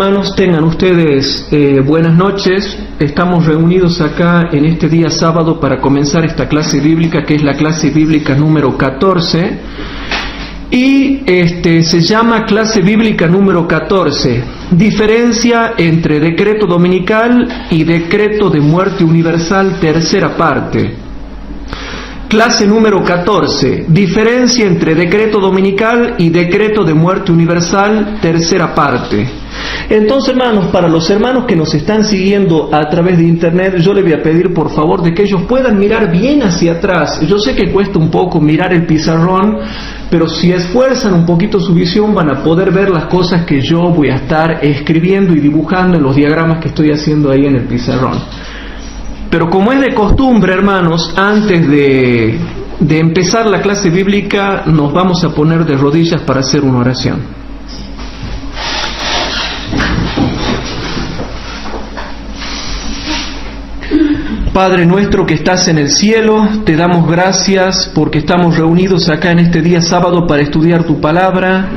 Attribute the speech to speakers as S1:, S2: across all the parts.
S1: hermanos, tengan ustedes buenas noches. Estamos reunidos acá en este día sábado para comenzar esta clase bíblica, que es la clase bíblica número 14. Y se llama clase bíblica número 14, diferencia entre decreto dominical y decreto de muerte universal, tercera parte. Clase número 14, diferencia entre decreto dominical y decreto de muerte universal, tercera parte. Entonces, hermanos, para los hermanos que nos están siguiendo a través de internet, yo les voy a pedir por favor de que ellos puedan mirar bien hacia atrás. Yo sé que cuesta un poco mirar el pizarrón, pero si esfuerzan un poquito su visión van a poder ver las cosas que yo voy a estar escribiendo y dibujando en los diagramas que estoy haciendo ahí en el pizarrón. Pero como es de costumbre, hermanos, antes de empezar la clase bíblica nos vamos a poner de rodillas para hacer una oración. Padre nuestro que estás en el cielo, te damos gracias porque estamos reunidos acá en este día sábado para estudiar tu palabra.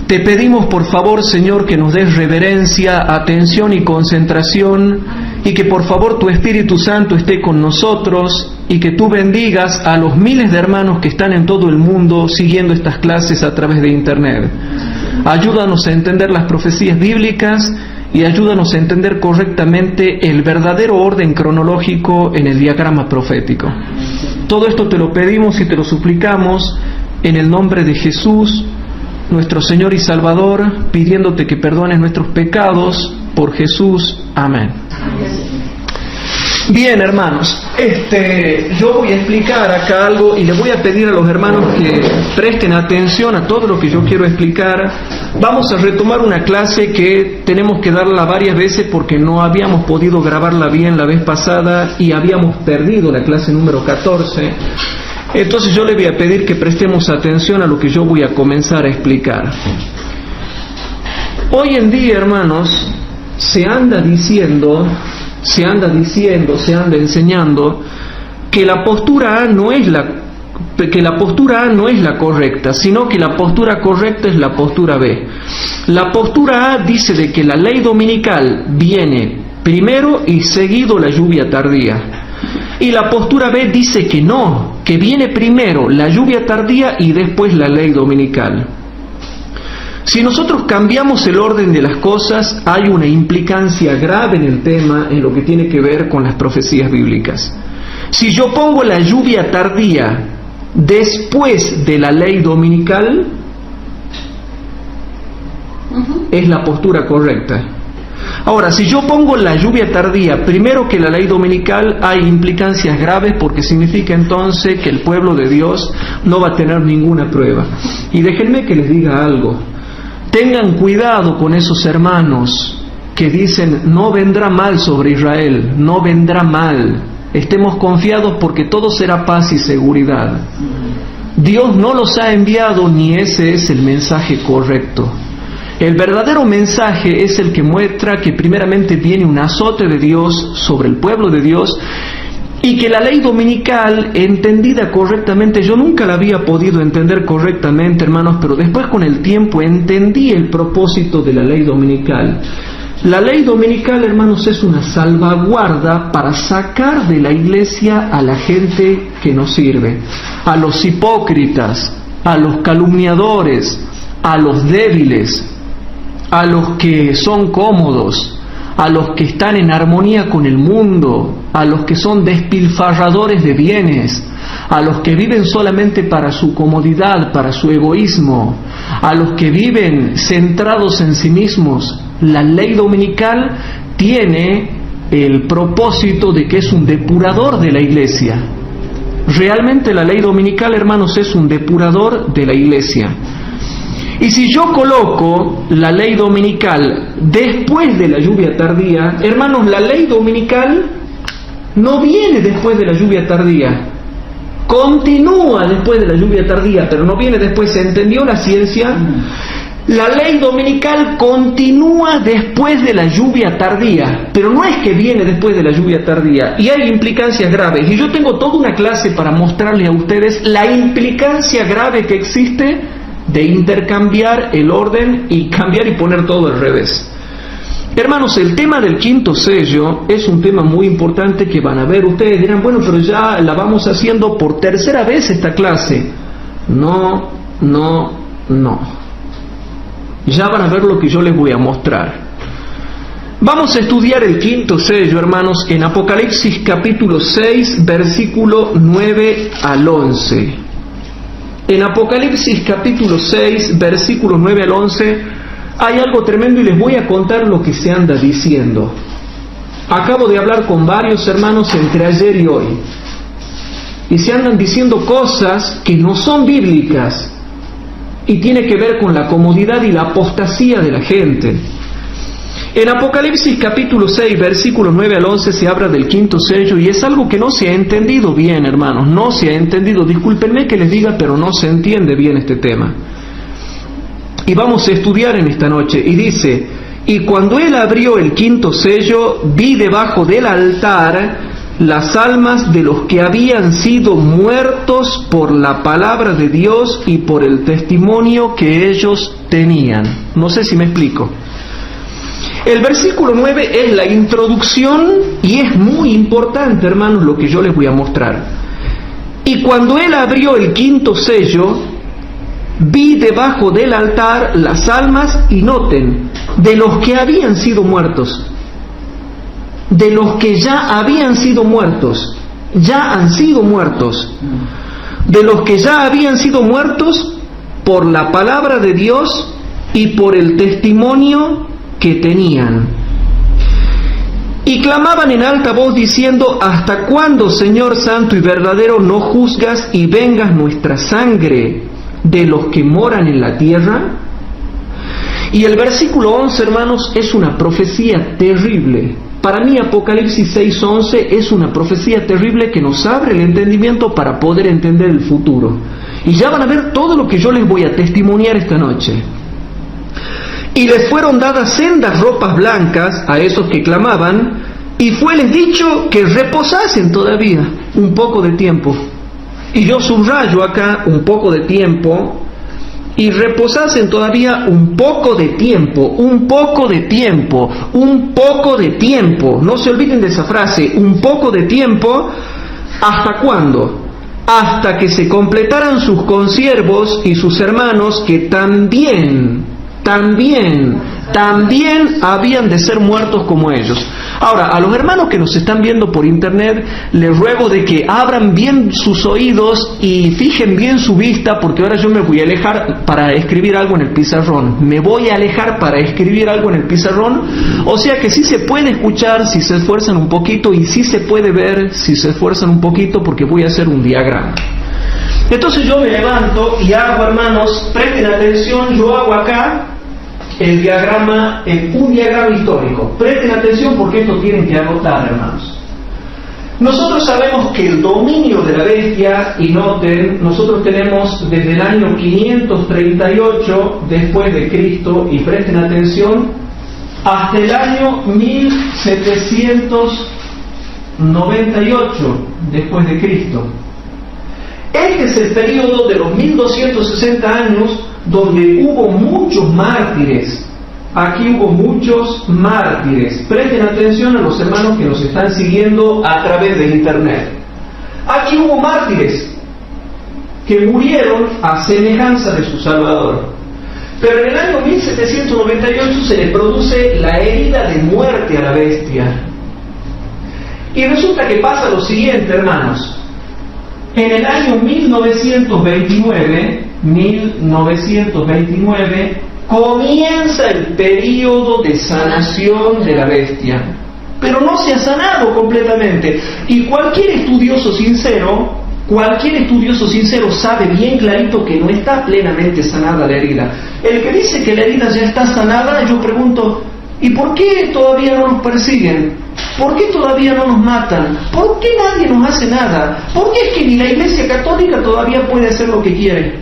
S1: Te pedimos por favor, Señor, que nos des reverencia, atención y concentración, y que por favor tu Espíritu Santo esté con nosotros, y que tú bendigas a los miles de hermanos que están en todo el mundo siguiendo estas clases a través de internet. Ayúdanos a entender las profecías bíblicas y ayúdanos a entender correctamente el verdadero orden cronológico en el diagrama profético. Todo esto te lo pedimos y te lo suplicamos en el nombre de Jesús, nuestro Señor y Salvador, pidiéndote que perdones nuestros pecados por Jesús. Amén. Bien, hermanos, yo voy a explicar acá algo y les voy a pedir a los hermanos que presten atención a todo lo que yo quiero explicar. Vamos a retomar una clase que tenemos que darla varias veces porque no habíamos podido grabarla bien la vez pasada y habíamos perdido la clase número 14. Entonces yo les voy a pedir que prestemos atención a lo que yo voy a comenzar a explicar. Hoy en día, hermanos, se anda enseñando que la postura A no es la correcta, sino que la postura correcta es la postura B. La postura A dice de que la ley dominical viene primero y seguido la lluvia tardía. Y la postura B dice que no, que viene primero la lluvia tardía y después la ley dominical. Si nosotros cambiamos el orden de las cosas, hay una implicancia grave en el tema, en lo que tiene que ver con las profecías bíblicas. Si yo pongo la lluvia tardía después de la ley dominical, es la postura correcta. Ahora, si yo pongo la lluvia tardía primero que la ley dominical, hay implicancias graves porque significa entonces que el pueblo de Dios no va a tener ninguna prueba. Y déjenme que les diga algo. Tengan cuidado con esos hermanos que dicen no vendrá mal sobre Israel, no vendrá mal. Estemos confiados porque todo será paz y seguridad. Dios no los ha enviado ni ese es el mensaje correcto. El verdadero mensaje es el que muestra que primeramente viene un azote de Dios sobre el pueblo de Dios y que la ley dominical, entendida correctamente, yo nunca la había podido entender correctamente, hermanos, pero después con el tiempo entendí el propósito de la ley dominical. La ley dominical, hermanos, es una salvaguarda para sacar de la iglesia a la gente que no sirve, a los hipócritas, a los calumniadores, a los débiles, a los que son cómodos, a los que están en armonía con el mundo, a los que son despilfarradores de bienes, a los que viven solamente para su comodidad, para su egoísmo, a los que viven centrados en sí mismos. La ley dominical tiene el propósito de que es un depurador de la iglesia. Realmente la ley dominical, hermanos, es un depurador de la iglesia. Y si yo coloco la ley dominical después de la lluvia tardía, hermanos, la ley dominical no viene después de la lluvia tardía, continúa después de la lluvia tardía, pero no viene después. ¿Se entendió la ciencia? La ley dominical continúa después de la lluvia tardía, pero no es que viene después de la lluvia tardía, y hay implicancias graves, y yo tengo toda una clase para mostrarles a ustedes la implicancia grave que existe de intercambiar el orden y cambiar y poner todo al revés. Hermanos, el tema del quinto sello es un tema muy importante que van a ver. Ustedes dirán, bueno, pero ya la vamos haciendo por tercera vez esta clase. No. Ya van a ver lo que yo les voy a mostrar. Vamos a estudiar el quinto sello, hermanos, en Apocalipsis capítulo 6, versículo 9 al 11. En Apocalipsis capítulo 6, versículos 9 al 11, hay algo tremendo y les voy a contar lo que se anda diciendo. Acabo de hablar con varios hermanos entre ayer y hoy, y se andan diciendo cosas que no son bíblicas, y tiene que ver con la comodidad y la apostasía de la gente. En Apocalipsis capítulo 6, versículos 9 al 11 se habla del quinto sello y es algo que no se ha entendido bien, hermanos, no se ha entendido, discúlpenme que les diga, pero no se entiende bien este tema. Y vamos a estudiar en esta noche, y dice, y cuando él abrió el quinto sello, vi debajo del altar las almas de los que habían sido muertos por la palabra de Dios y por el testimonio que ellos tenían. No sé si me explico. El versículo 9 es la introducción y es muy importante, hermanos, lo que yo les voy a mostrar. Y cuando él abrió el quinto sello, vi debajo del altar las almas, y noten, de los que habían sido muertos, de los que ya habían sido muertos, ya han sido muertos, de los que ya habían sido muertos por la palabra de Dios y por el testimonio que tenían. Y clamaban en alta voz diciendo, ¿hasta cuándo, Señor santo y verdadero, no juzgas y vengas nuestra sangre de los que moran en la tierra? Y el versículo 11, hermanos, es una profecía terrible. Para mí Apocalipsis 6:11 es una profecía terrible que nos abre el entendimiento para poder entender el futuro. Y ya van a ver todo lo que yo les voy a testimoniar esta noche. Y les fueron dadas sendas ropas blancas a esos que clamaban, y fueles dicho que reposasen todavía un poco de tiempo. Y yo subrayo acá un poco de tiempo, y reposasen todavía un poco de tiempo, un poco de tiempo, un poco de tiempo. No se olviden de esa frase, un poco de tiempo. ¿Hasta cuándo? Hasta que se completaran sus consiervos y sus hermanos, que también habían de ser muertos como ellos. Ahora, a los hermanos que nos están viendo por internet, les ruego de que abran bien sus oídos y fijen bien su vista, porque ahora yo me voy a alejar para escribir algo en el pizarrón. O sea que sí se puede escuchar si se esfuerzan un poquito, y sí se puede ver si se esfuerzan un poquito, porque voy a hacer un diagrama. Entonces yo me levanto y hago, hermanos, presten atención, yo hago acá el diagrama, un diagrama histórico. Presten atención porque esto tienen que anotar, hermanos. Nosotros sabemos que el dominio de la bestia, y noten, nosotros tenemos desde el año 538 después de Cristo, y presten atención, hasta el año 1798 después de Cristo. Este es el periodo de los 1260 años donde hubo muchos mártires. Aquí hubo muchos mártires. Presten atención a los hermanos que nos están siguiendo a través de internet. Aquí hubo mártires que murieron a semejanza de su Salvador. Pero en el año 1798 se le produce la herida de muerte a la bestia. Y resulta que pasa lo siguiente, hermanos. En el año 1929, comienza el periodo de sanación de la bestia. Pero no se ha sanado completamente. Y cualquier estudioso sincero sabe bien clarito que no está plenamente sanada la herida. El que dice que la herida ya está sanada, yo pregunto, ¿y por qué todavía no nos persiguen? ¿Por qué todavía no nos matan? ¿Por qué nadie nos hace nada? ¿Por qué es que ni la Iglesia Católica todavía puede hacer lo que quiere?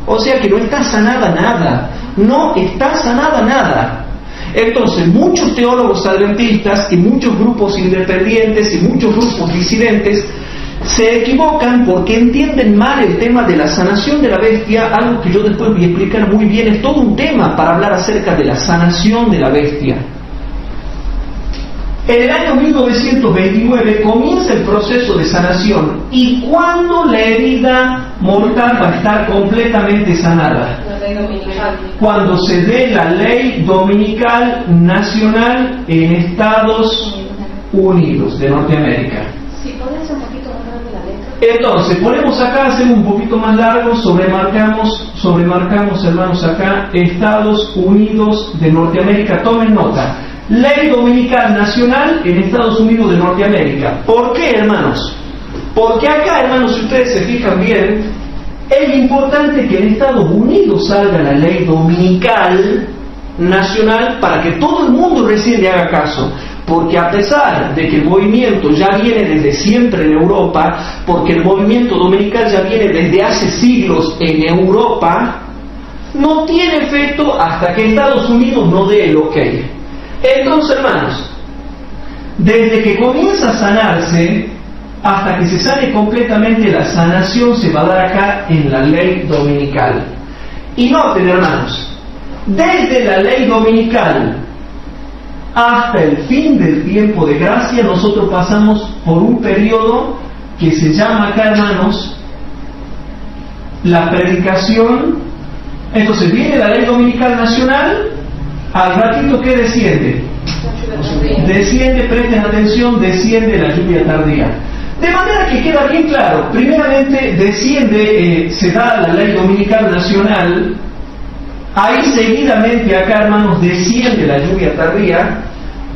S1: O sea que no está sanada nada. No está sanada nada. Entonces, muchos teólogos adventistas y muchos grupos independientes y muchos grupos disidentes se equivocan porque entienden mal el tema de la sanación de la bestia, algo que yo después voy a explicar muy bien. Es todo un tema para hablar acerca de la sanación de la bestia. En el año 1929 comienza el proceso de sanación. ¿Y cuándo la herida mortal va a estar completamente sanada?
S2: La ley dominical.
S1: Cuando se dé la ley dominical nacional en Estados Unidos de Norteamérica.
S2: Si pones un poquito más grande la letra.
S1: Entonces, ponemos acá, hacemos un poquito más largo, sobremarcamos, hermanos, acá, Estados Unidos de Norteamérica. Tomen nota. Ley Dominical Nacional en Estados Unidos de Norteamérica. ¿Por qué, hermanos? Porque acá, hermanos, si ustedes se fijan bien, es importante que en Estados Unidos salga la Ley Dominical Nacional para que todo el mundo recién le haga caso. Porque a pesar de que el movimiento ya viene desde siempre en Europa, porque el movimiento dominical ya viene desde hace siglos en Europa, no tiene efecto hasta que Estados Unidos no dé el ok. Entonces, hermanos, desde que comienza a sanarse hasta que se sane completamente, la sanación se va a dar acá en la ley dominical. Y noten, hermanos, desde la ley dominical hasta el fin del tiempo de gracia, nosotros pasamos por un periodo que se llama acá, hermanos, la predicación. Entonces viene la ley dominical nacional. Al ratito, ¿qué desciende? Desciende, presten atención, desciende la lluvia tardía. De manera que queda bien claro, primeramente desciende, se da la ley dominical nacional, ahí seguidamente acá, hermanos, desciende la lluvia tardía,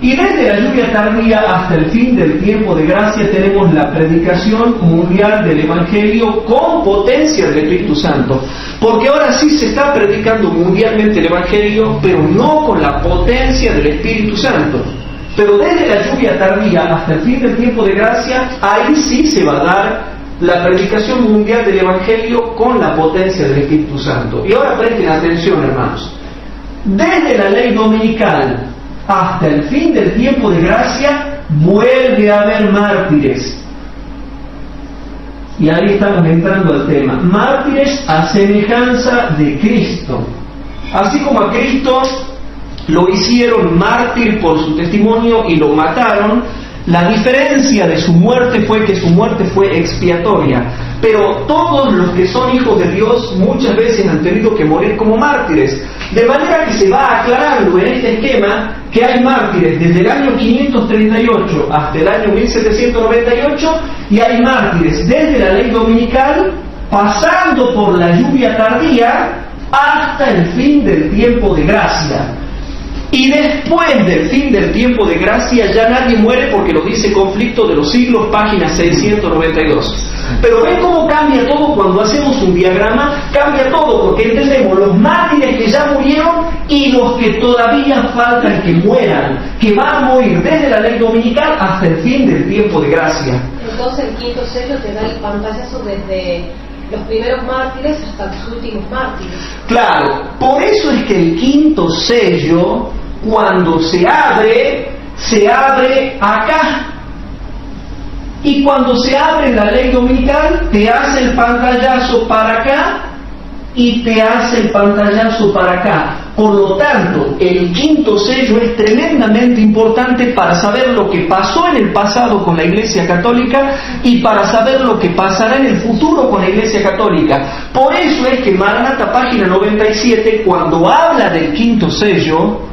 S1: y desde la lluvia tardía hasta el fin del tiempo de gracia tenemos la predicación mundial del Evangelio con potencia del Espíritu Santo. Porque ahora sí se está predicando mundialmente el Evangelio, pero no con la potencia del Espíritu Santo. Pero desde la lluvia tardía hasta el fin del tiempo de gracia, ahí sí se va a dar la predicación mundial del Evangelio con la potencia del Espíritu Santo. Y ahora presten atención, hermanos. Desde la ley dominical hasta el fin del tiempo de gracia, vuelve a haber mártires. Y ahí estamos entrando al tema. Mártires a semejanza de Cristo. Así como a Cristo lo hicieron mártir por su testimonio y lo mataron, la diferencia de su muerte fue que su muerte fue expiatoria. Pero todos los que son hijos de Dios muchas veces han tenido que morir como mártires. De manera que se va aclarando en este esquema que hay mártires desde el año 538 hasta el año 1798, y hay mártires desde la ley dominical, pasando por la lluvia tardía, hasta el fin del tiempo de gracia. Y después del fin del tiempo de gracia ya nadie muere, porque lo dice Conflicto de los Siglos, página 692. Pero ven cómo cambia todo cuando hacemos un diagrama. Cambia todo porque entendemos los mártires que ya murieron y los que todavía faltan que mueran, que van a morir desde la ley dominical hasta el fin del tiempo de gracia.
S2: Entonces el quinto sello te da el pantallazo desde los primeros mártires hasta los últimos mártires.
S1: Claro, por eso es que el quinto sello, cuando se abre acá. Y cuando se abre la ley dominical, te hace el pantallazo para acá y te hace el pantallazo para acá. Por lo tanto, el quinto sello es tremendamente importante para saber lo que pasó en el pasado con la Iglesia Católica y para saber lo que pasará en el futuro con la Iglesia Católica. Por eso es que Maranatha, página 97, cuando habla del quinto sello,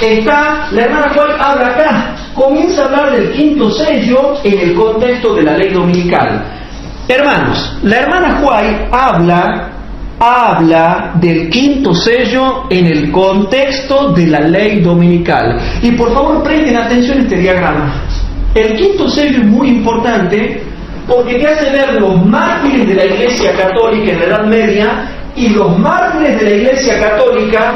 S1: está, la hermana White habla acá, comienza a hablar del quinto sello en el contexto de la ley dominical. Hermanos, la hermana White habla del quinto sello en el contexto de la ley dominical. Y por favor presten atención a este diagrama. El quinto sello es muy importante porque te hace ver los mártires de la Iglesia Católica en la Edad Media y los mártires de la Iglesia Católica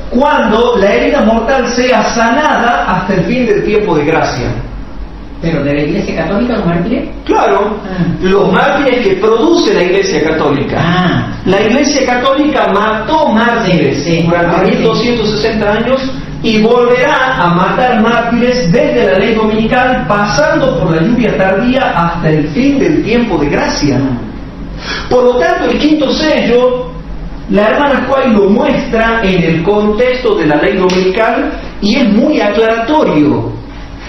S1: cuando la herida mortal sea sanada hasta el fin del tiempo de gracia.
S3: ¿Pero de la Iglesia Católica los mártires?
S1: Claro, los mártires que produce la Iglesia Católica. La Iglesia Católica mató mártires durante 1260 años y volverá a matar mártires desde la ley dominical, pasando por la lluvia tardía hasta el fin del tiempo de gracia. Por lo tanto, el quinto sello, la hermana Juárez lo muestra en el contexto de la ley dominical y es muy aclaratorio.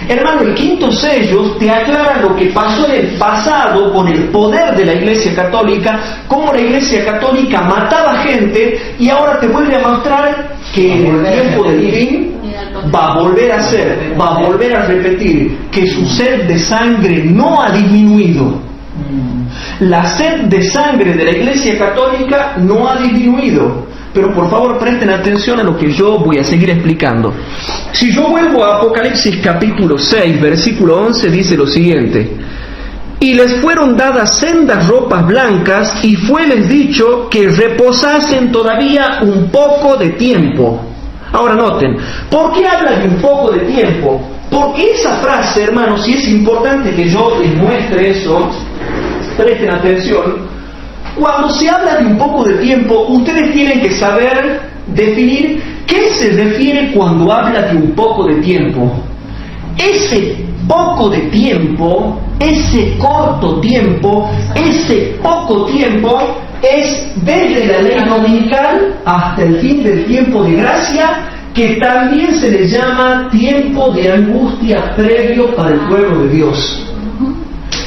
S1: Hermano, el quinto sello te aclara lo que pasó en el pasado con el poder de la Iglesia Católica, cómo la Iglesia Católica mataba gente, y ahora te vuelve a mostrar que en el tiempo del fin va a volver a ser, va a volver a repetir, que su sed de sangre no ha disminuido. La sed de sangre de la Iglesia Católica no ha disminuido. Pero por favor presten atención a lo que yo voy a seguir explicando. Si yo vuelvo a Apocalipsis capítulo 6, versículo 11, dice lo siguiente: y les fueron dadas sendas ropas blancas, y fueles dicho que reposasen todavía un poco de tiempo. Ahora noten, ¿por qué habla de un poco de tiempo? Porque esa frase, hermanos, y es importante que yo les muestre eso, presten atención. Cuando se habla de un poco de tiempo, ustedes tienen que saber definir qué se refiere cuando habla de un poco de tiempo. Ese poco de tiempo, ese corto tiempo, ese poco tiempo es desde la ley dominical hasta el fin del tiempo de gracia, que también se le llama tiempo de angustia previo para el pueblo de Dios.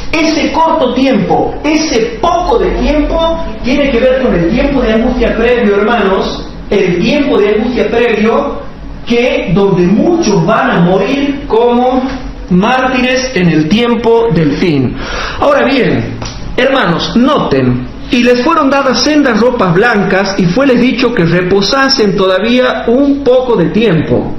S1: Ese corto tiempo, ese poco de tiempo, tiene que ver con el tiempo de angustia previo, hermanos, el tiempo de angustia previo, que donde muchos van a morir como mártires en el tiempo del fin. Ahora bien, hermanos, noten, y les fueron dadas sendas ropas blancas, y fueles dicho que reposasen todavía un poco de tiempo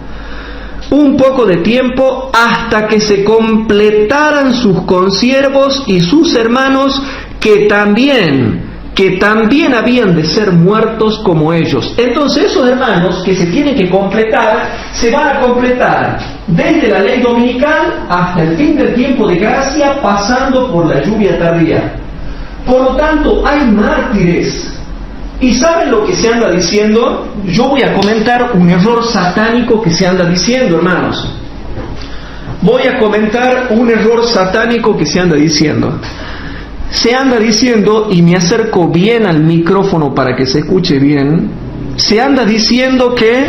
S1: hasta que se completaran sus consiervos y sus hermanos que también habían de ser muertos como ellos. Entonces esos hermanos que se tienen que completar, se van a completar desde la ley dominical hasta el fin del tiempo de gracia, pasando por la lluvia tardía. Por lo tanto, hay mártires. ¿Y saben lo que se anda diciendo? Yo voy a comentar un error satánico que se anda diciendo, hermanos. Voy a comentar un error satánico que se anda diciendo. Se anda diciendo, y me acerco bien al micrófono para que se escuche bien, se anda diciendo que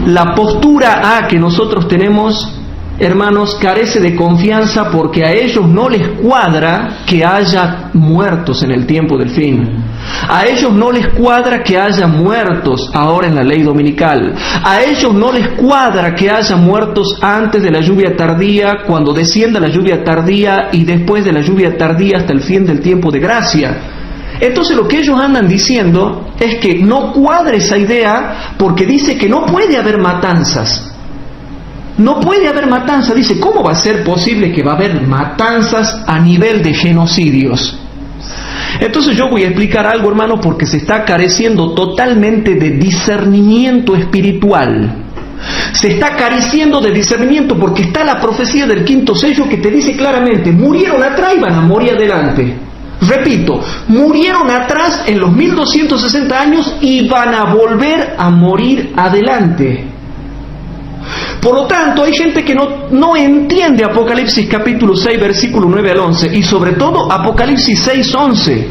S1: la postura A que nosotros tenemos, hermanos, carece de confianza porque a ellos no les cuadra que haya muertos en el tiempo del fin. A ellos no les cuadra que haya muertos ahora en la ley dominical. A ellos no les cuadra que haya muertos antes de la lluvia tardía, cuando descienda la lluvia tardía, y después de la lluvia tardía hasta el fin del tiempo de gracia. Entonces lo que ellos andan diciendo es que no cuadra esa idea, porque dice que no puede haber matanzas. No puede haber matanzas. Dice, ¿cómo va a ser posible que va a haber matanzas a nivel de genocidios? Entonces yo voy a explicar algo, hermano, porque se está careciendo totalmente de discernimiento espiritual. Se está careciendo de discernimiento porque está la profecía del quinto sello que te dice claramente, murieron atrás y van a morir adelante. Repito, murieron atrás en los 1260 años y van a volver a morir adelante. Por lo tanto, hay gente que no entiende Apocalipsis capítulo 6, versículo 9 al 11, y sobre todo Apocalipsis 6, 11.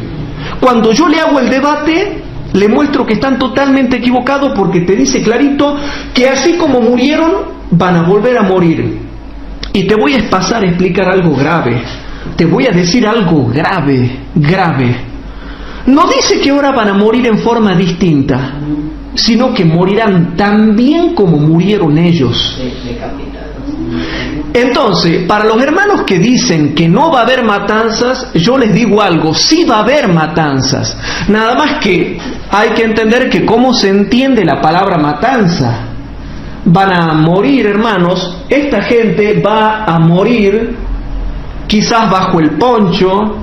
S1: Cuando yo le hago el debate, le muestro que están totalmente equivocados, porque te dice clarito que así como murieron, van a volver a morir. Y te voy a pasar a explicar algo grave. Te voy a decir algo grave. No dice que ahora van a morir en forma distinta, sino que morirán tan bien como murieron ellos. Entonces, para los hermanos que dicen que no va a haber matanzas, yo les digo algo, sí va a haber matanzas. Nada más que hay que entender que cómo se entiende la palabra matanza. Van a morir, hermanos, esta gente va a morir quizás bajo el poncho,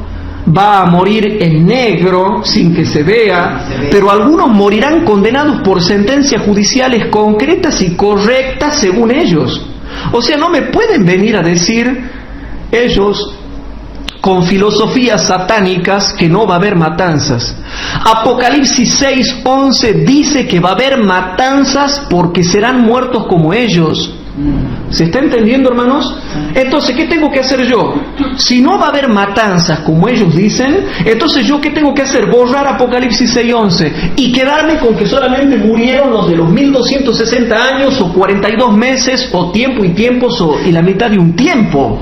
S1: va a morir en negro, sin que se vea, pero algunos morirán condenados por sentencias judiciales concretas y correctas según ellos. O sea, no me pueden venir a decir ellos con filosofías satánicas que no va a haber matanzas. Apocalipsis 6:11 dice que va a haber matanzas porque serán muertos como ellos. ¿Se está entendiendo, hermanos? Entonces, ¿qué tengo que hacer yo? Si no va a haber matanzas como ellos dicen, entonces ¿yo qué tengo que hacer? Borrar Apocalipsis 6:11 y quedarme con que solamente murieron los de los 1260 años o 42 meses o tiempo y tiempos y la mitad de un tiempo.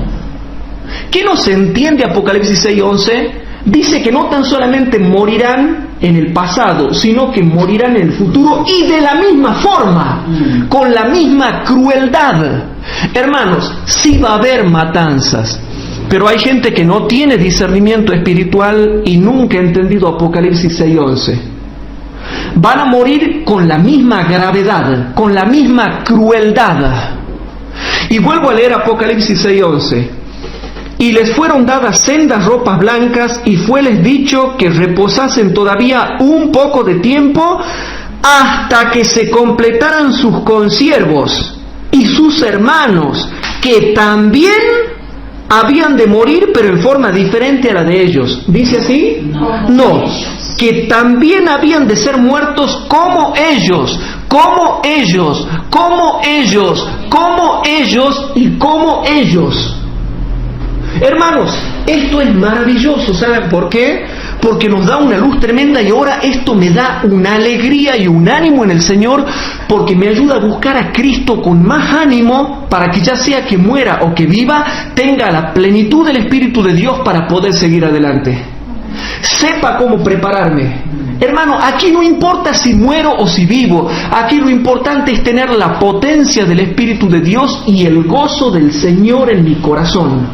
S1: ¿Qué no se entiende Apocalipsis 6:11? Dice que no tan solamente morirán en el pasado, sino que morirán en el futuro y de la misma forma, con la misma crueldad. Hermanos, sí va a haber matanzas, pero hay gente que no tiene discernimiento espiritual y nunca ha entendido Apocalipsis 6:11. Van a morir con la misma gravedad, con la misma crueldad. Y vuelvo a leer Apocalipsis 6:11. Y les fueron dadas sendas ropas blancas, y fueles dicho que reposasen todavía un poco de tiempo, hasta que se completaran sus consiervos y sus hermanos, que también habían de morir, pero en forma diferente a la de ellos. ¿Dice así? No, que también habían de ser muertos como ellos, como ellos, como ellos, como ellos y como ellos. Hermanos, esto es maravilloso. ¿Saben por qué? Porque nos da una luz tremenda, y ahora esto me da una alegría y un ánimo en el Señor, porque me ayuda a buscar a Cristo con más ánimo, para que ya sea que muera o que viva, tenga la plenitud del Espíritu de Dios para poder seguir adelante. Sepa cómo prepararme. Hermano, aquí no importa si muero o si vivo, aquí lo importante es tener la potencia del Espíritu de Dios y el gozo del Señor en mi corazón.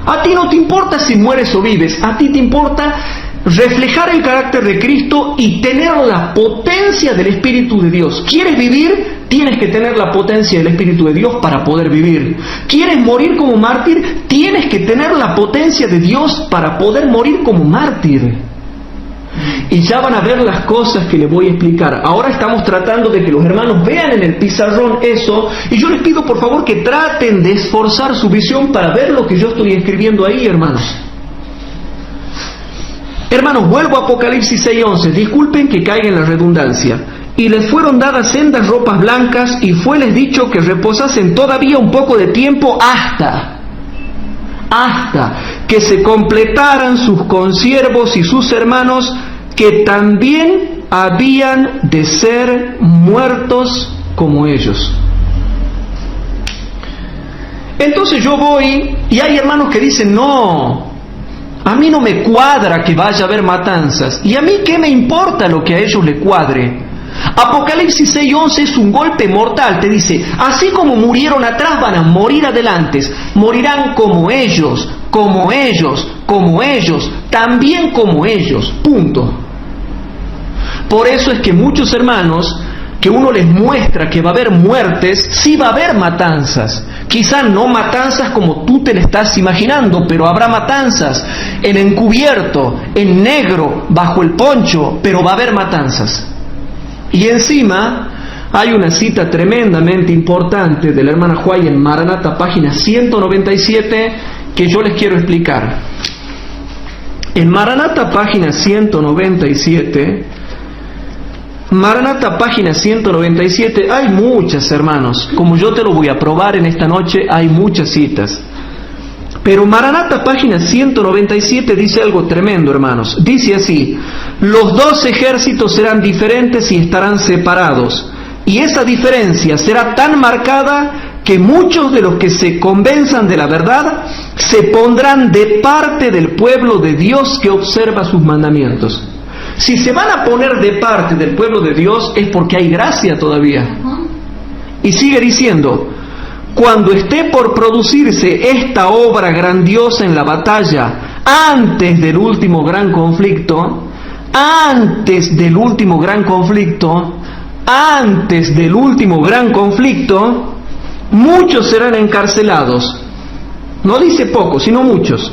S1: A ti no te importa si mueres o vives, a ti te importa reflejar el carácter de Cristo y tener la potencia del Espíritu de Dios. ¿Quieres vivir? Tienes que tener la potencia del Espíritu de Dios para poder vivir. ¿Quieres morir como mártir? Tienes que tener la potencia de Dios para poder morir como mártir. Y ya van a ver las cosas que les voy a explicar. Ahora estamos tratando de que los hermanos vean en el pizarrón eso, y yo les pido por favor que traten de esforzar su visión para ver lo que yo estoy escribiendo ahí, hermanos. Hermanos, vuelvo a Apocalipsis 6:11. Disculpen que caiga en la redundancia. Y les fueron dadas sendas ropas blancas, y fueles dicho que reposasen todavía un poco de tiempo hasta que se completaran sus consiervos y sus hermanos, que también habían de ser muertos como ellos. Entonces yo voy, y hay hermanos que dicen, no, a mí no me cuadra que vaya a haber matanzas, y a mí qué me importa lo que a ellos le cuadre. Apocalipsis 6:11 es un golpe mortal. Te dice, así como murieron atrás, van a morir adelante. Morirán como ellos, como ellos, como ellos, también como ellos. Punto. Por eso es que muchos hermanos, que uno les muestra que va a haber muertes, sí va a haber matanzas. Quizá no matanzas como tú te le estás imaginando, pero habrá matanzas en encubierto, en negro, bajo el poncho, pero va a haber matanzas. Y encima hay una cita tremendamente importante de la hermana Juay en Maranata, página 197, que yo les quiero explicar. En Maranata, página 197, Maranata, página 197, hay muchas, hermanos. Como yo te lo voy a probar en esta noche, hay muchas citas. Pero Maranata, página 197, dice algo tremendo, hermanos. Dice así: los dos ejércitos serán diferentes y estarán separados. Y esa diferencia será tan marcada que muchos de los que se convenzan de la verdad se pondrán de parte del pueblo de Dios que observa sus mandamientos. Si se van a poner de parte del pueblo de Dios es porque hay gracia todavía. Y sigue diciendo: cuando esté por producirse esta obra grandiosa en la batalla, antes del último gran conflicto, muchos serán encarcelados. No dice pocos, sino muchos.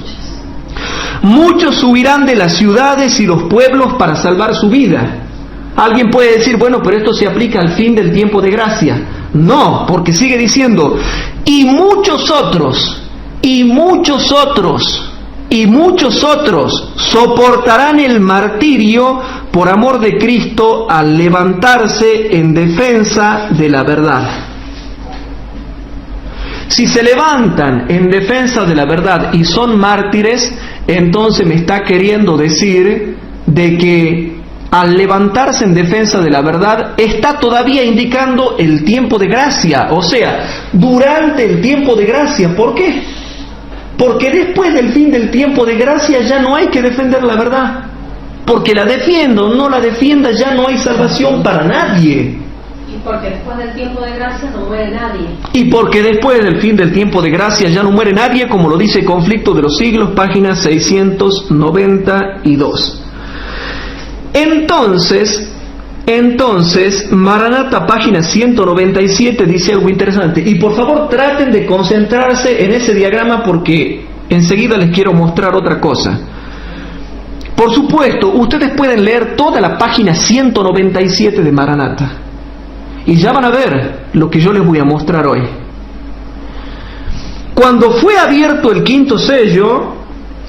S1: Muchos huirán de las ciudades y los pueblos para salvar su vida. Alguien puede decir, bueno, pero esto se aplica al fin del tiempo de gracia. No, porque sigue diciendo, y muchos otros y muchos otros soportarán el martirio por amor de Cristo al levantarse en defensa de la verdad. Si se levantan en defensa de la verdad y son mártires, entonces me está queriendo decir de que al levantarse en defensa de la verdad está todavía indicando el tiempo de gracia, o sea, durante el tiempo de gracia. ¿Por qué? Porque después del fin del tiempo de gracia ya no hay que defender la verdad, porque la defienda o no la defienda ya no hay salvación para nadie.
S2: Y porque después del tiempo de gracia no muere nadie.
S1: Y porque después del fin del tiempo de gracia ya no muere nadie, como lo dice Conflicto de los Siglos, página 692. Entonces, Maranata, página 197, dice algo interesante. Y por favor traten de concentrarse en ese diagrama porque enseguida les quiero mostrar otra cosa. Por supuesto, ustedes pueden leer toda la página 197 de Maranata y ya van a ver lo que yo les voy a mostrar hoy. Cuando fue abierto el quinto sello,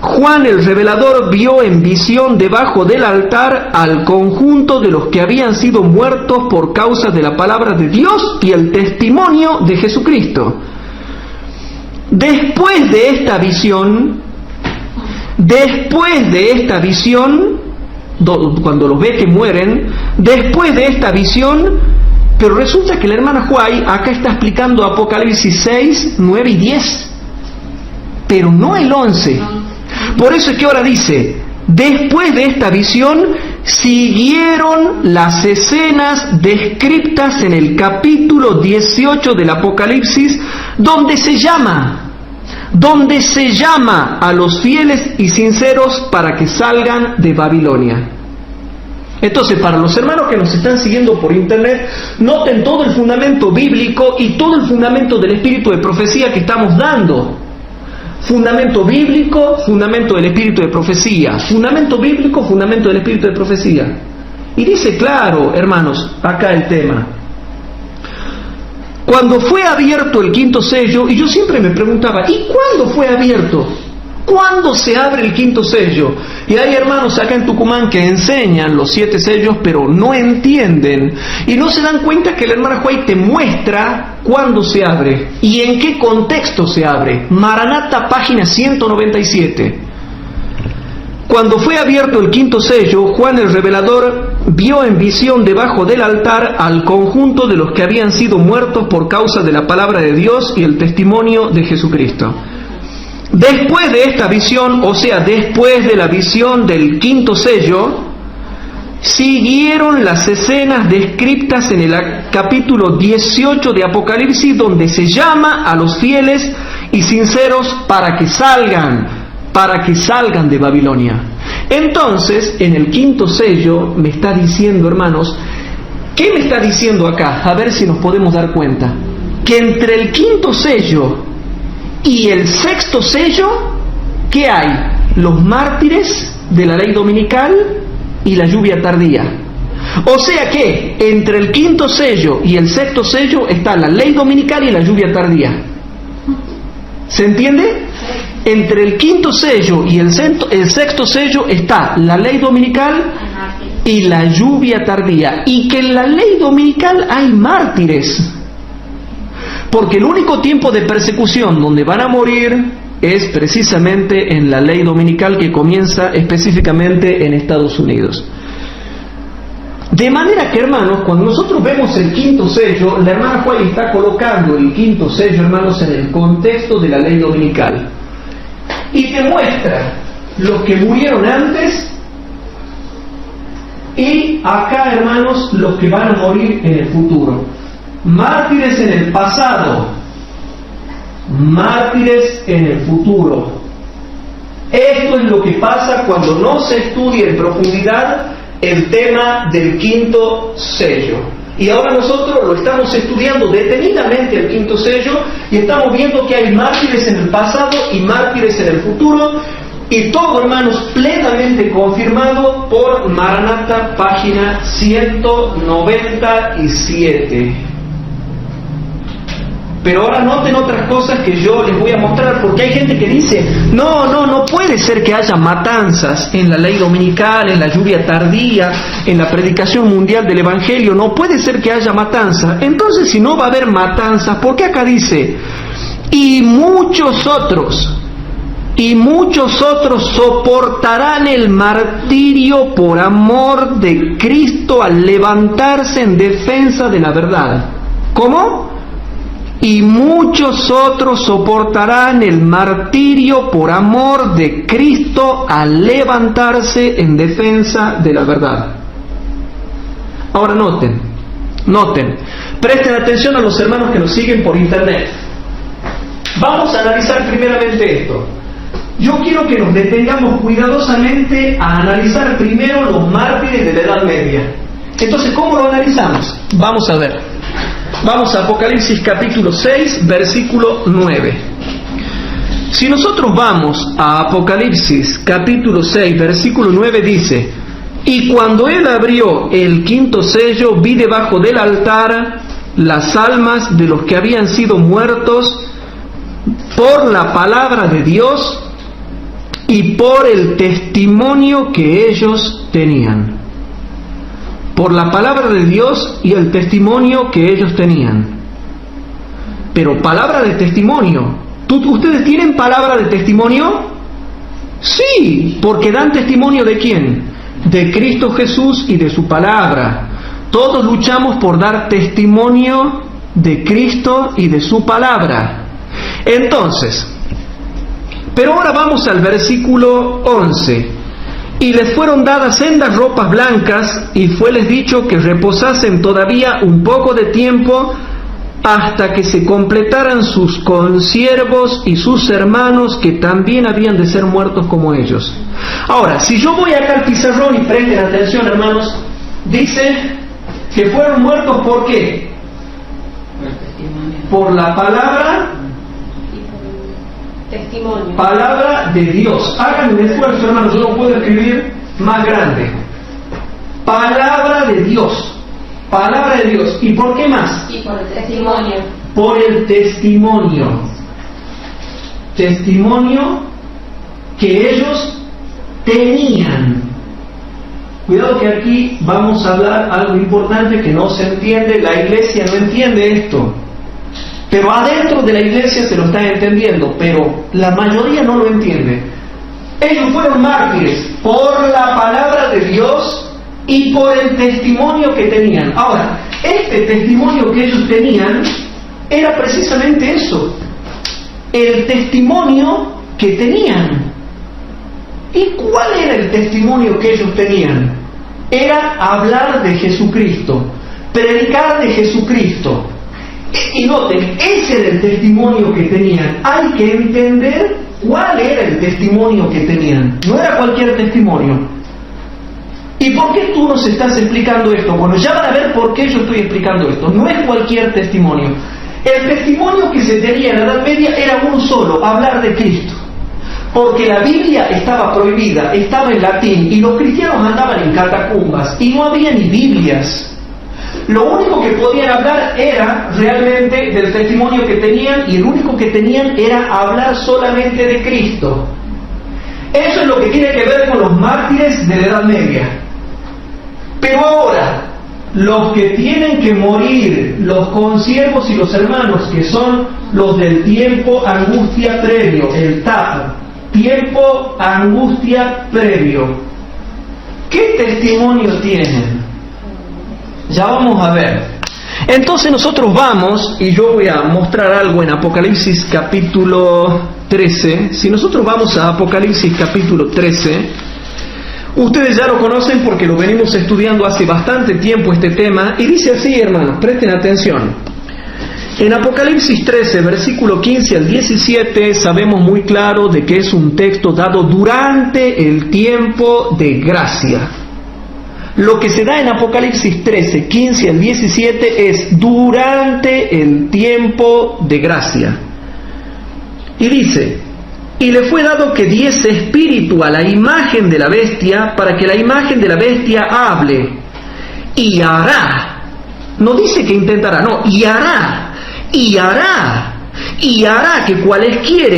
S1: Juan el revelador vio en visión debajo del altar al conjunto de los que habían sido muertos por causa de la palabra de Dios y el testimonio de Jesucristo. Después de esta visión, cuando los ve que mueren, después de esta visión, pero resulta que la hermana Huay acá está explicando Apocalipsis 6, 9 y 10, pero no el 11. Por eso es que ahora dice, después de esta visión siguieron las escenas descritas en el capítulo 18 del Apocalipsis, donde se llama a los fieles y sinceros para que salgan de Babilonia. Entonces, para los hermanos que nos están siguiendo por internet, noten todo el fundamento bíblico y todo el fundamento del espíritu de profecía que estamos dando. Fundamento bíblico, fundamento del espíritu de profecía. Fundamento bíblico, fundamento del espíritu de profecía. Y dice claro, hermanos, acá el tema. Cuando fue abierto el quinto sello, y yo siempre me preguntaba, ¿y cuándo fue abierto? ¿Cuándo se abre el quinto sello? Y hay hermanos acá en Tucumán que enseñan los 7 sellos, pero no entienden y no se dan cuenta que la hermana Huay te muestra cuándo se abre y en qué contexto se abre. Maranata, página 197. Cuando fue abierto el quinto sello, Juan el revelador vio en visión debajo del altar al conjunto de los que habían sido muertos por causa de la palabra de Dios y el testimonio de Jesucristo. Después de esta visión, o sea, después de la visión del quinto sello, siguieron las escenas descritas en el capítulo 18 de Apocalipsis, donde se llama a los fieles y sinceros para que salgan de Babilonia. Entonces, en el quinto sello me está diciendo, hermanos, ¿qué me está diciendo acá? A ver si nos podemos dar cuenta. Que entre el quinto sello y el sexto sello, ¿qué hay? Los mártires de la ley dominical y la lluvia tardía. O sea que entre el quinto sello y el sexto sello está la ley dominical y la lluvia tardía. ¿Se entiende? Entre el quinto sello y el sexto sello está la ley dominical y la lluvia tardía. Y que en la ley dominical hay mártires. Porque el único tiempo de persecución donde van a morir es precisamente en la ley dominical, que comienza específicamente en Estados Unidos. De manera que, hermanos, cuando nosotros vemos el quinto sello, la hermana Juan está colocando el quinto sello, hermanos, en el contexto de la ley dominical. Y te muestra los que murieron antes y acá, hermanos, los que van a morir en el futuro. Mártires en el pasado, mártires en el futuro. Esto es lo que pasa cuando no se estudia en profundidad el tema del quinto sello. Y ahora nosotros lo estamos estudiando detenidamente, el quinto sello, y estamos viendo que hay mártires en el pasado y mártires en el futuro, y todo, hermanos, plenamente confirmado por Maranata, página 197. Pero ahora noten otras cosas que yo les voy a mostrar, porque hay gente que dice, no puede ser que haya matanzas en la ley dominical, en la lluvia tardía, en la predicación mundial del Evangelio, no puede ser que haya matanzas. Entonces, si no va a haber matanzas, ¿por qué acá dice, y muchos otros soportarán el martirio por amor de Cristo al levantarse en defensa de la verdad? ¿Cómo? Y muchos otros soportarán el martirio por amor de Cristo al levantarse en defensa de la verdad. Ahora noten, presten atención a los hermanos que nos siguen por internet. Vamos a analizar primeramente esto. Yo quiero que nos detengamos cuidadosamente a analizar primero los mártires de la Edad Media. Entonces, ¿cómo lo analizamos? Vamos a ver. Vamos a Apocalipsis capítulo 6, versículo 9. Si nosotros vamos a Apocalipsis capítulo 6, versículo 9, dice: y cuando él abrió el quinto sello, vi debajo del altar las almas de los que habían sido muertos por la palabra de Dios y por el testimonio que ellos tenían. Por la palabra de Dios y el testimonio que ellos tenían. Pero palabra de testimonio, ¿ustedes tienen palabra de testimonio? Sí, porque dan testimonio ¿de quién? De Cristo Jesús y de su palabra. Todos luchamos por dar testimonio de Cristo y de su palabra. Entonces, pero ahora vamos al versículo 11. Y les fueron dadas sendas ropas blancas, y fueles dicho que reposasen todavía un poco de tiempo, hasta que se completaran sus consiervos y sus hermanos, que también habían de ser muertos como ellos. Ahora, si yo voy acá al pizarrón y presten atención, hermanos, dice que fueron muertos ¿por qué? Por la palabra.
S2: Testimonio.
S1: Palabra de Dios. Hagan un esfuerzo, hermanos, yo no puedo escribir más grande. Palabra de Dios. Palabra de Dios. ¿Y por qué más?
S2: Y por el testimonio.
S1: Por el testimonio. Testimonio que ellos tenían. Cuidado que aquí vamos a hablar algo importante que no se entiende. La iglesia no entiende esto. Pero adentro de la iglesia se lo está entendiendo, pero la mayoría no lo entiende. Ellos fueron mártires por la palabra de Dios y por el testimonio que tenían. Ahora, este testimonio que ellos tenían era precisamente eso, el testimonio que tenían. ¿Y cuál era el testimonio que ellos tenían? Era hablar de Jesucristo, predicar de Jesucristo. Y noten, ese era el testimonio que tenían. Hay que entender cuál era el testimonio que tenían. No era cualquier testimonio. ¿Y por qué tú nos estás explicando esto? Bueno, ya van a ver por qué yo estoy explicando esto. No es cualquier testimonio. El testimonio que se tenía en la Edad Media era uno solo, hablar de Cristo. Porque la Biblia estaba prohibida, estaba en latín, y los cristianos andaban en catacumbas, y no había ni Biblias. Lo único que podían hablar era realmente del testimonio que tenían, y el único que tenían era hablar solamente de Cristo. Eso es lo que tiene que ver con los mártires de la Edad Media. Pero ahora, los que tienen que morir, los consiervos y los hermanos, que son los del tiempo angustia previo, el TAP, tiempo angustia previo, ¿qué testimonio tienen? Ya vamos a ver. Entonces nosotros vamos, y yo voy a mostrar algo en Apocalipsis capítulo 13. Si nosotros vamos a Apocalipsis capítulo 13, ustedes ya lo conocen porque lo venimos estudiando hace bastante tiempo este tema, y dice así, hermanos, presten atención. En Apocalipsis 13, versículo 15 al 17, sabemos muy claro de que es un texto dado durante el tiempo de gracia. Lo que se da en Apocalipsis 13, 15 al 17 es durante el tiempo de gracia. Y dice: y le fue dado que diese espíritu a la imagen de la bestia, para que la imagen de la bestia hable y hará. No dice que intentará, no, y hará y hará que cualesquiera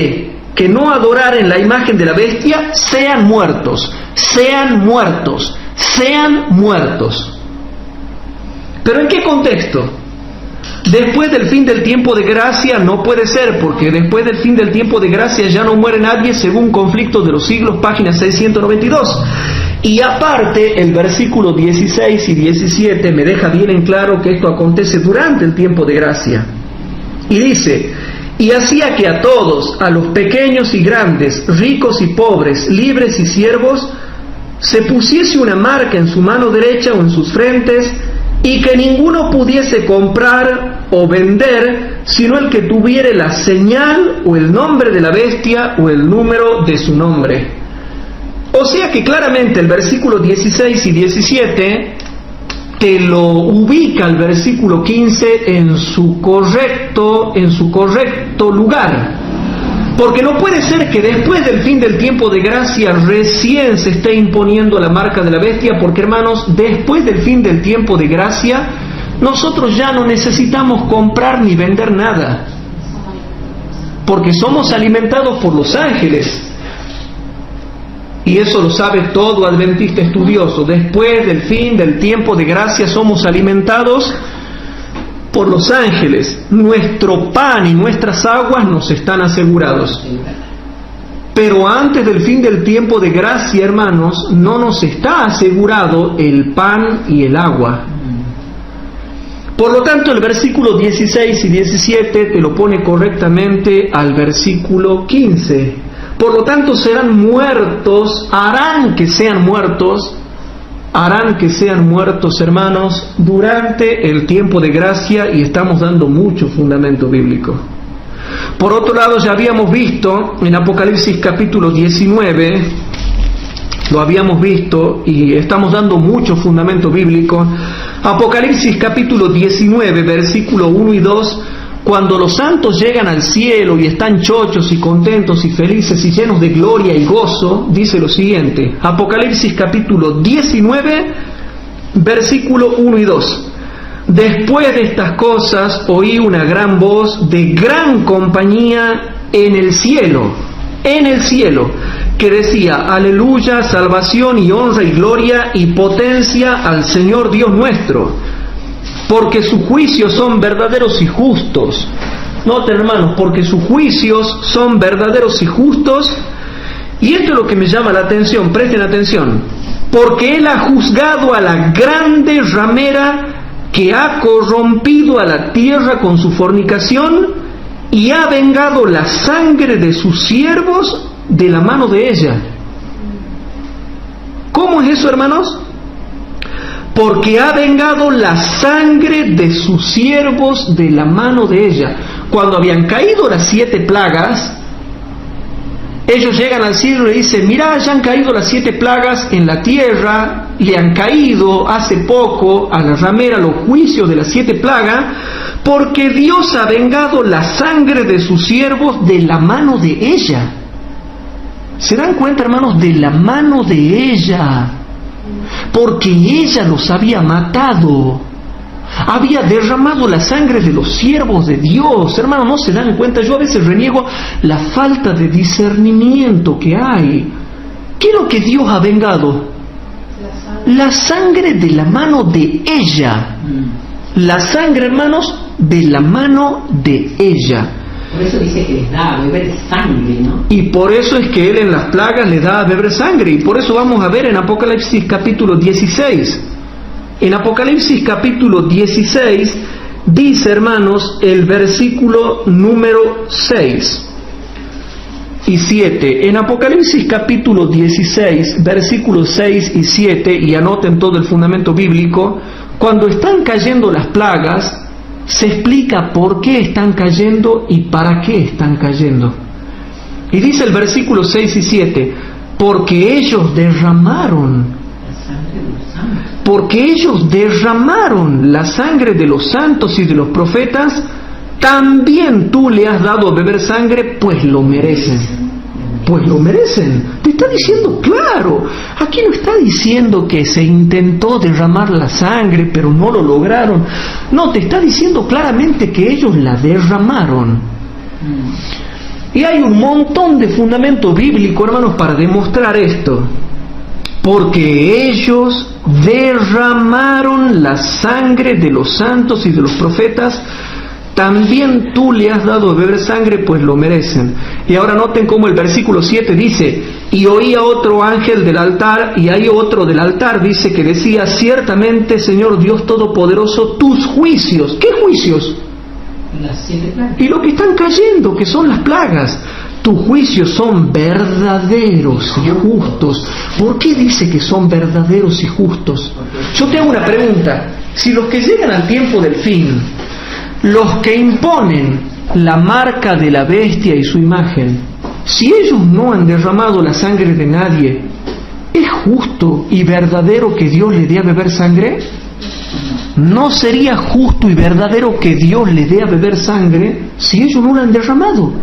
S1: que no adoraren la imagen de la bestia sean muertos. ¿Pero en qué contexto? Después del fin del tiempo de gracia no puede ser, porque después del fin del tiempo de gracia ya no muere nadie, según Conflictos de los Siglos, página 692. Y aparte, el versículo 16 y 17 me deja bien en claro que esto acontece durante el tiempo de gracia. Y dice: y hacía que a todos, a los pequeños y grandes, ricos y pobres, libres y siervos, se pusiese una marca en su mano derecha o en sus frentes, y que ninguno pudiese comprar o vender, sino el que tuviere la señal o el nombre de la bestia o el número de su nombre. O sea que claramente el versículo 16 y 17 te lo ubica el versículo 15 en su correcto lugar. Porque no puede ser que después del fin del tiempo de gracia recién se esté imponiendo la marca de la bestia, porque, hermanos, después del fin del tiempo de gracia nosotros ya no necesitamos comprar ni vender nada, porque somos alimentados por los ángeles. Y eso lo sabe todo adventista estudioso. Después del fin del tiempo de gracia somos alimentados por los ángeles. Nuestro pan y nuestras aguas nos están asegurados. Pero antes del fin del tiempo de gracia, hermanos, no nos está asegurado el pan y el agua. Por lo tanto, el versículo 16 y 17 te lo pone correctamente al versículo 15. Por lo tanto, serán muertos, harán que sean muertos, hermanos, durante el tiempo de gracia, y estamos dando mucho fundamento bíblico. Por otro lado, ya habíamos visto en Apocalipsis capítulo 19, lo habíamos visto y estamos dando mucho fundamento bíblico. Apocalipsis capítulo 19, versículo 1 y 2, cuando los santos llegan al cielo y están chochos y contentos y felices y llenos de gloria y gozo, dice lo siguiente, Apocalipsis capítulo 19, versículo 1 y 2. Después de estas cosas oí una gran voz de gran compañía en el cielo, que decía: aleluya, salvación y honra y gloria y potencia al Señor Dios nuestro, porque sus juicios son verdaderos y justos. Noten, hermanos, porque sus juicios son verdaderos y justos. Y esto es lo que me llama la atención, presten atención. Porque Él ha juzgado a la grande ramera que ha corrompido a la tierra con su fornicación, y ha vengado la sangre de sus siervos de la mano de ella. ¿Cómo es eso, hermanos? Porque ha vengado la sangre de sus siervos de la mano de ella. Cuando habían caído las 7 plagas, ellos llegan al cielo y le dicen: mirá, ya han caído las 7 plagas en la tierra, le han caído hace poco a la ramera los juicios de las 7 plagas, porque Dios ha vengado la sangre de sus siervos de la mano de ella. ¿Se dan cuenta, hermanos? De la mano de ella. Porque ella los había matado, había derramado la sangre de los siervos de Dios. Hermanos, ¿no se dan cuenta? Yo a veces reniego la falta de discernimiento que hay. ¿Qué es lo que Dios ha vengado? La sangre de la mano de ella. La sangre, hermanos, de la mano de ella.
S3: Por eso dice que les da a beber sangre, ¿no?
S1: Y por eso es que Él en las plagas les da a beber sangre. Y por eso vamos a ver en Apocalipsis capítulo 16. En Apocalipsis capítulo 16 dice, hermanos, el versículo número 6 y 7. En Apocalipsis capítulo 16, versículos 6 y 7, y anoten todo el fundamento bíblico, cuando están cayendo las plagas, se explica por qué están cayendo y para qué están cayendo. Y dice el versículo 6 y 7, porque ellos derramaron la sangre de los santos y de los profetas, también tú le has dado a beber sangre, pues lo merecen. pues lo merecen. Te está diciendo claro. Aquí no está diciendo que se intentó derramar la sangre pero no lo lograron. No, te está diciendo claramente que ellos la derramaron. Y hay un montón de fundamento bíblico, hermanos, para demostrar esto. Porque ellos derramaron la sangre de los santos y de los profetas, también tú le has dado a beber sangre, pues lo merecen. Y ahora noten cómo el versículo 7 dice: y oía otro ángel del altar, y hay otro del altar, dice, que decía: ciertamente, Señor Dios Todopoderoso, tus juicios. ¿Qué juicios?
S3: Las 7 plagas.
S1: Y lo que están cayendo, que son las plagas. Tus juicios son verdaderos y justos. ¿Por qué dice que son verdaderos y justos? Yo te hago una pregunta. Si los que llegan al tiempo del fin, los que imponen la marca de la bestia y su imagen, si ellos no han derramado la sangre de nadie, ¿es justo y verdadero que Dios le dé a beber sangre? ¿No sería justo y verdadero que Dios le dé a beber sangre si ellos no la han derramado?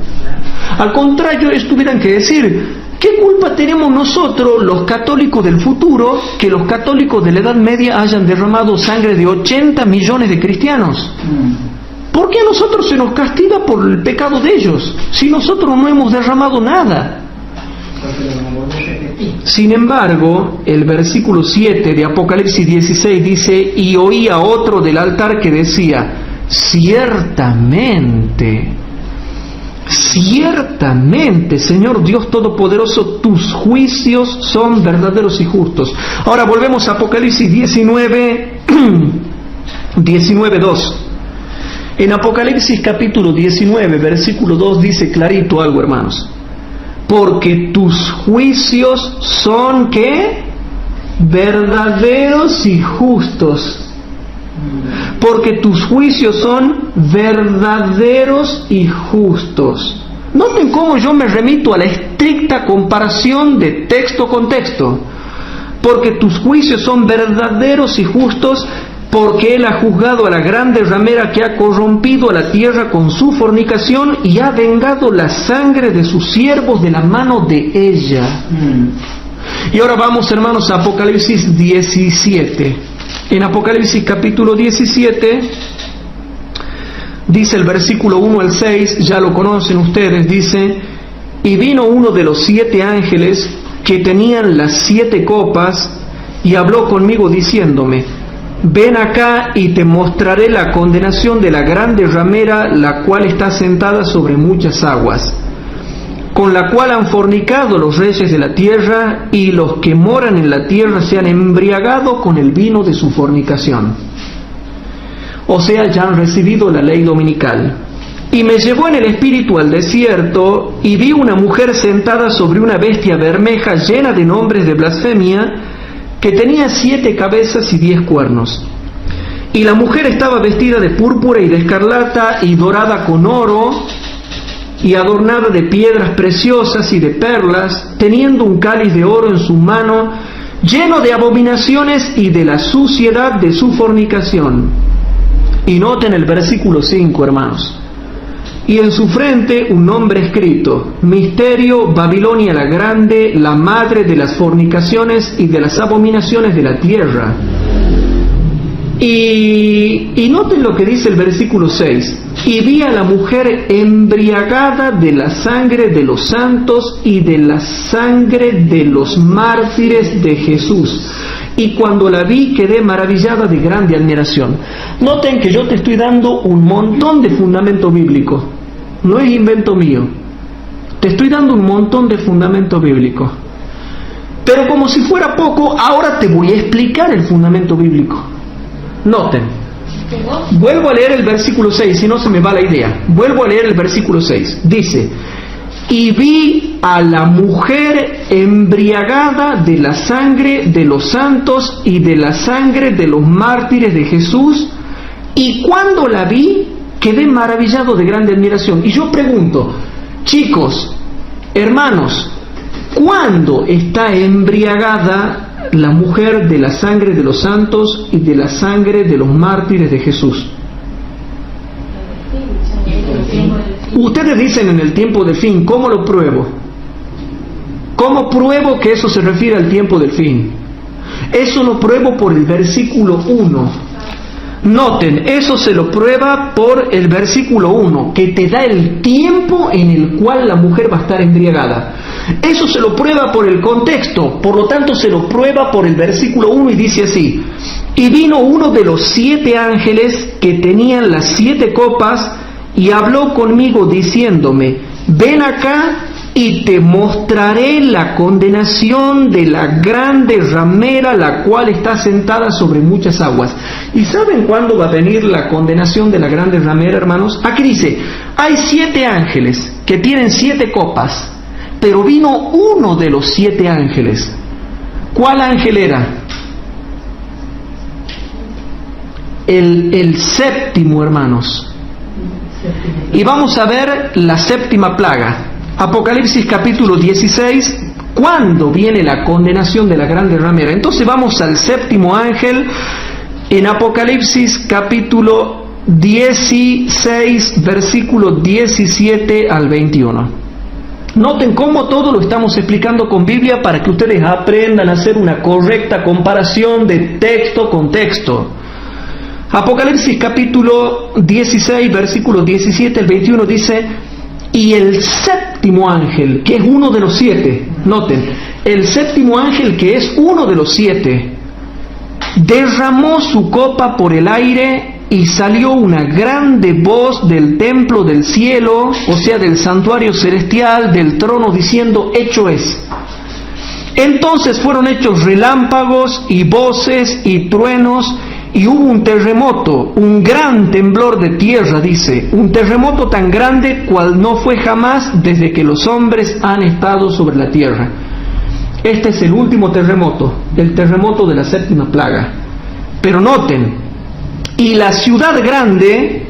S1: Al contrario, ellos tuvieran que decir: ¿qué culpa tenemos nosotros, los católicos del futuro, que los católicos de la Edad Media hayan derramado sangre de 80 millones de cristianos? ¿Por qué a nosotros se nos castiga por el pecado de ellos, si nosotros no hemos derramado nada? Sin embargo, el versículo 7 de Apocalipsis 16 dice: y oía otro del altar que decía: ciertamente, Señor Dios Todopoderoso, tus juicios son verdaderos y justos. Ahora volvemos a Apocalipsis 19:2. En Apocalipsis capítulo 19, versículo 2 dice clarito algo, hermanos. Porque tus juicios son, ¿qué? Verdaderos y justos. Porque tus juicios son verdaderos y justos. Noten cómo yo me remito a la estricta comparación de texto con texto. Porque tus juicios son verdaderos y justos, porque Él ha juzgado a la grande ramera que ha corrompido a la tierra con su fornicación y ha vengado la sangre de sus siervos de la mano de ella. Y ahora vamos, hermanos, a Apocalipsis 17. En Apocalipsis capítulo 17 dice el versículo 1 al 6, ya lo conocen ustedes, dice: y vino uno de los 7 ángeles que tenían las 7 copas y habló conmigo diciéndome: ven acá y te mostraré la condenación de la grande ramera, la cual está sentada sobre muchas aguas, con la cual han fornicado los reyes de la tierra, y los que moran en la tierra se han embriagado con el vino de su fornicación. O sea, ya han recibido la ley dominical. Y me llevó en el espíritu al desierto, y vi una mujer sentada sobre una bestia bermeja llena de nombres de blasfemia, que tenía 7 cabezas y 10 cuernos. Y la mujer estaba vestida de púrpura y de escarlata, y dorada con oro, y adornada de piedras preciosas y de perlas, teniendo un cáliz de oro en su mano, lleno de abominaciones y de la suciedad de su fornicación. Y noten el versículo 5, hermanos. Y en su frente un nombre escrito: Misterio, Babilonia la Grande, la madre de las fornicaciones y de las abominaciones de la tierra. Y noten lo que dice el versículo 6. Y vi a la mujer embriagada de la sangre de los santos y de la sangre de los mártires de Jesús. Y cuando la vi quedé maravillada de grande admiración. Noten que yo te estoy dando un montón de fundamento bíblico. No es invento mío. Te estoy dando un montón de fundamento bíblico. Pero como si fuera poco, ahora te voy a explicar el fundamento bíblico. Noten. Vuelvo a leer el versículo 6, si no se me va la idea. Vuelvo a leer el versículo 6. Dice: y vi a la mujer embriagada de la sangre de los santos y de la sangre de los mártires de Jesús, y cuando la vi quedé maravillado de grande admiración. Y yo pregunto, chicos, hermanos, ¿cuándo está embriagada la mujer de la sangre de los santos y de la sangre de los mártires de Jesús? Ustedes dicen en el tiempo del fin. ¿Cómo lo pruebo? ¿Cómo pruebo que eso se refiere al tiempo del fin? Eso lo pruebo por el versículo 1. Noten, eso se lo prueba por el versículo 1, que te da el tiempo en el cual la mujer va a estar embriagada. Eso se lo prueba por el contexto, por lo tanto se lo prueba por el versículo 1 y dice así: y vino uno de los 7 ángeles que tenían las 7 copas y habló conmigo diciéndome: ven acá y te mostraré la condenación de la grande ramera, la cual está sentada sobre muchas aguas. ¿Y saben cuándo va a venir la condenación de la grande ramera, hermanos? Aquí dice, hay 7 ángeles que tienen 7 copas, pero vino uno de los 7 ángeles. ¿Cuál ángel era? El séptimo, hermanos. Y vamos a ver la séptima plaga. Apocalipsis capítulo 16, ¿cuándo viene la condenación de la grande ramera? Entonces vamos al séptimo ángel en Apocalipsis capítulo 16, versículo 17 al 21. Noten cómo todo lo estamos explicando con Biblia para que ustedes aprendan a hacer una correcta comparación de texto con texto. Apocalipsis capítulo 16, versículo 17 al 21 dice: y el séptimo ángel, que es uno de los 7, noten, el séptimo ángel, que es uno de los 7, derramó su copa por el aire y salió una grande voz del templo del cielo, o sea, del santuario celestial, del trono, diciendo: hecho es. Entonces fueron hechos relámpagos y voces y truenos, y hubo un terremoto, un gran temblor de tierra, dice, un terremoto tan grande cual no fue jamás desde que los hombres han estado sobre la tierra. Este es el último terremoto, el terremoto de la séptima plaga. Pero noten, y la ciudad grande,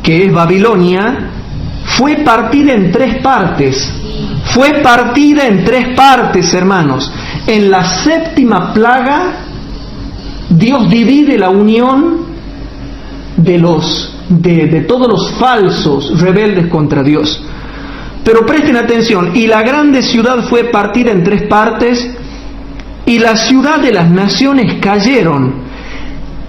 S1: que es Babilonia, fue partida en 3 partes. Fue partida en 3 partes, hermanos. En la séptima plaga, Dios divide la unión de todos los falsos rebeldes contra Dios. Pero presten atención, y la grande ciudad fue partida en 3 partes, y la ciudad de las naciones cayeron,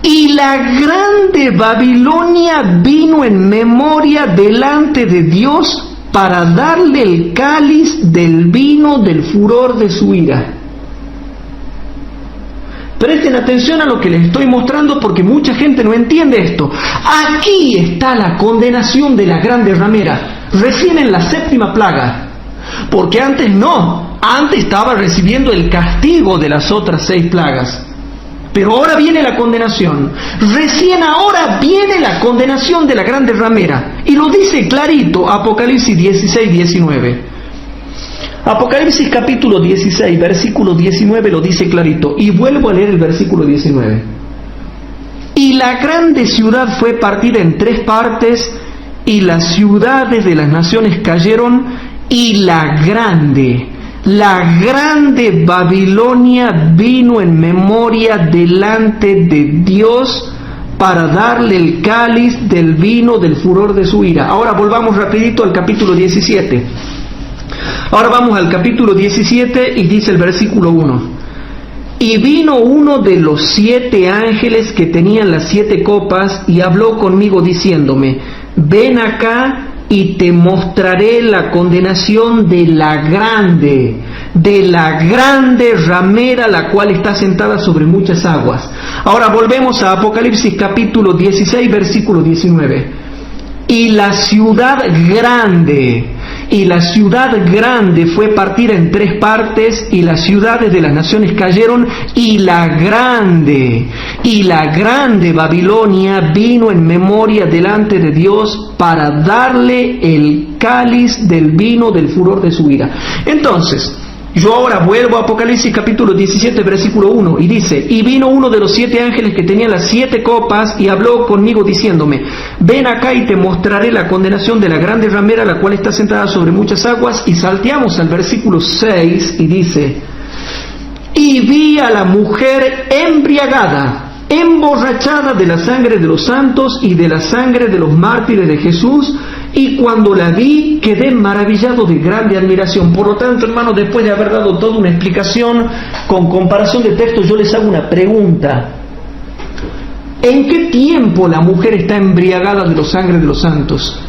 S1: y la grande Babilonia vino en memoria delante de Dios para darle el cáliz del vino del furor de su ira. Presten atención a lo que les estoy mostrando, porque mucha gente no entiende esto. Aquí está la condenación de la grande ramera, recién en la séptima plaga, porque antes no, antes estaba recibiendo el castigo de las otras 6 plagas. Pero ahora viene la condenación, recién ahora viene la condenación de la grande ramera, y lo dice clarito Apocalipsis 16, 19. Apocalipsis capítulo 16, versículo 19 lo dice clarito, y vuelvo a leer el versículo 19. Y la grande ciudad fue partida en 3 partes, y las ciudades de las naciones cayeron, y la grande Babilonia vino en memoria delante de Dios para darle el cáliz del vino del furor de su ira. Ahora volvamos rapidito al capítulo 17. Ahora vamos al capítulo 17 y dice el versículo 1. Y vino uno de los 7 ángeles que tenían las 7 copas y habló conmigo diciéndome: ven acá y te mostraré la condenación de la grande ramera, la cual está sentada sobre muchas aguas. Ahora volvemos a Apocalipsis capítulo 16, versículo 19. Y la ciudad grande fue partida en 3 partes, y las ciudades de las naciones cayeron, y la grande Babilonia vino en memoria delante de Dios para darle el cáliz del vino del furor de su ira. Entonces, yo ahora vuelvo a Apocalipsis capítulo 17, versículo 1, y dice: y vino uno de los 7 ángeles que tenía las 7 copas y habló conmigo diciéndome: ven acá y te mostraré la condenación de la grande ramera, la cual está sentada sobre muchas aguas. Y salteamos al versículo 6 y dice: y vi a la mujer embriagada, emborrachada de la sangre de los santos y de la sangre de los mártires de Jesús, y cuando la vi quedé maravillado de grande admiración. Por lo tanto, hermanos, después de haber dado toda una explicación con comparación de textos, yo les hago una pregunta. ¿En qué tiempo la mujer está embriagada de la sangre de los santos?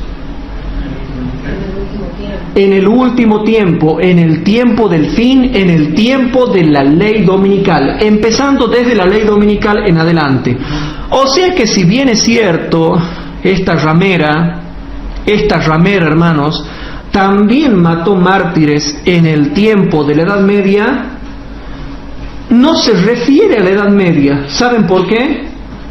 S1: En el último tiempo, en el tiempo del fin, en el tiempo de la ley dominical, empezando desde la ley dominical en adelante. O sea que si bien es cierto, esta ramera, hermanos, también mató mártires en el tiempo de la Edad Media, no se refiere a la Edad Media. ¿Saben por qué?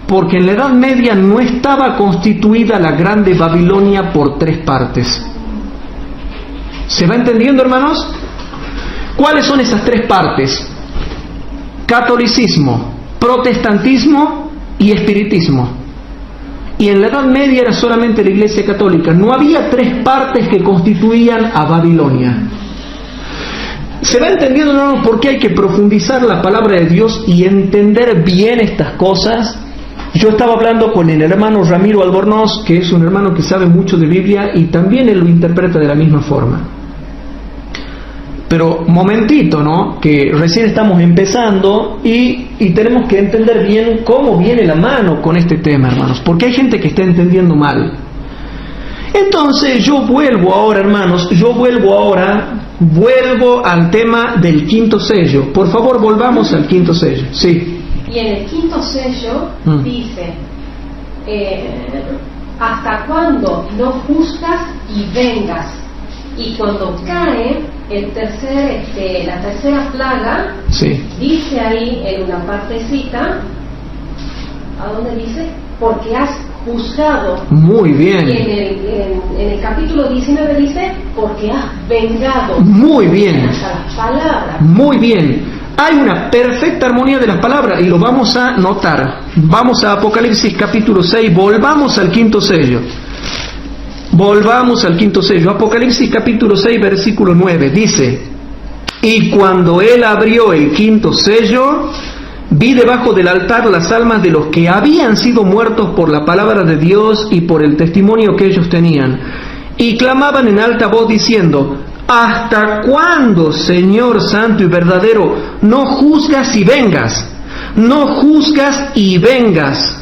S1: Porque en la Edad Media no estaba constituida la grande Babilonia por 3 partes. ¿Se va entendiendo, hermanos? ¿Cuáles son esas 3 partes? Catolicismo, protestantismo y espiritismo. Y en la Edad Media era solamente la Iglesia Católica. No había 3 partes que constituían a Babilonia. ¿Se va entendiendo, hermanos, por qué hay que profundizar la palabra de Dios y entender bien estas cosas? Yo estaba hablando con el hermano Ramiro Albornoz, que es un hermano que sabe mucho de Biblia y también él lo interpreta de la misma forma. Pero momentito, ¿no? Que recién estamos empezando y tenemos que entender bien cómo viene la mano con este tema, hermanos, porque hay gente que está entendiendo mal. Entonces yo vuelvo ahora, hermanos, vuelvo al tema del 5.º sello. Por favor, volvamos al 5.º sello. Sí.
S2: Y en el 5.º sello dice, ¿hasta cuándo no juzgas y vengas? Y cuando cae la tercera plaga,
S1: sí,
S2: dice ahí en una partecita, ¿a dónde dice? Porque has juzgado.
S1: Muy bien.
S2: Y en el capítulo 19 dice, porque has vengado.
S1: Muy bien.
S2: Las palabras.
S1: Muy bien. Hay una perfecta armonía de las palabras y lo vamos a notar. Vamos a Apocalipsis capítulo 6, volvamos al 5.º sello. Volvamos al 5.º sello. Apocalipsis capítulo 6, versículo 9, dice: y cuando él abrió el 5.º sello, vi debajo del altar las almas de los que habían sido muertos por la palabra de Dios y por el testimonio que ellos tenían, y clamaban en alta voz diciendo: ¿hasta cuándo, Señor santo y verdadero, no juzgas y vengas? No juzgas y vengas.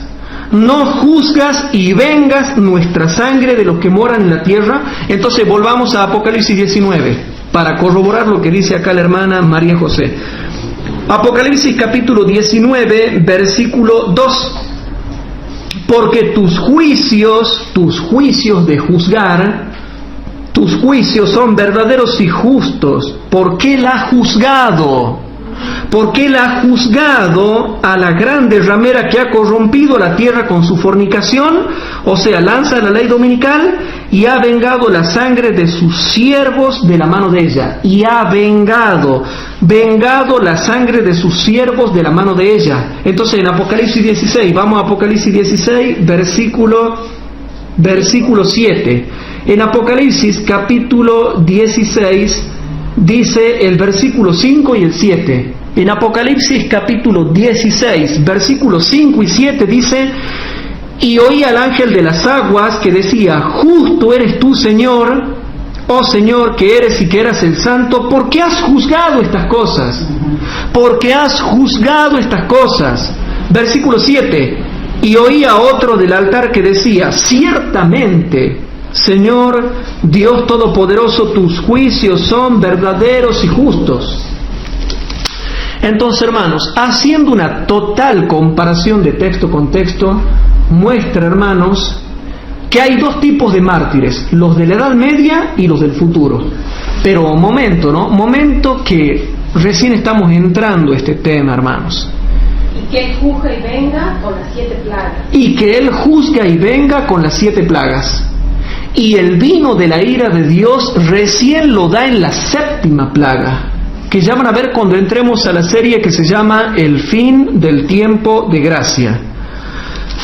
S1: No juzgas y vengas nuestra sangre de los que moran en la tierra. Entonces volvamos a Apocalipsis 19 para corroborar lo que dice acá la hermana María José. Apocalipsis capítulo 19, versículo 2. Porque tus juicios de juzgar, tus juicios son verdaderos y justos. ¿Por qué la ha juzgado? Porque él ha juzgado a la grande ramera que ha corrompido la tierra con su fornicación, o sea, lanza la ley dominical, y ha vengado la sangre de sus siervos de la mano de ella. Y ha vengado la sangre de sus siervos de la mano de ella. Entonces en Apocalipsis 16, vamos a Apocalipsis 16, versículo 7. En Apocalipsis capítulo 16 dice el versículo 5 y el 7. En Apocalipsis capítulo 16, versículos 5 y 7 dice: y oí al ángel de las aguas que decía: justo eres tú, Señor, oh Señor, que eres y que eras el santo, porque has juzgado estas cosas. Porque has juzgado estas cosas. Versículo 7. Y oí a otro del altar que decía: ciertamente, Señor Dios Todopoderoso, tus juicios son verdaderos y justos. Entonces, hermanos, haciendo una total comparación de texto con texto, muestra, hermanos, que hay 2 tipos de mártires: los de la Edad Media y los del futuro. Pero momento que recién estamos entrando a este tema, hermanos.
S2: Y que él juzga y venga con las 7 plagas.
S1: Y que él juzga y venga con las 7 plagas. Y el vino de la ira de Dios recién lo da en la 7ª plaga, que ya van a ver cuando entremos a la serie que se llama El fin del tiempo de gracia.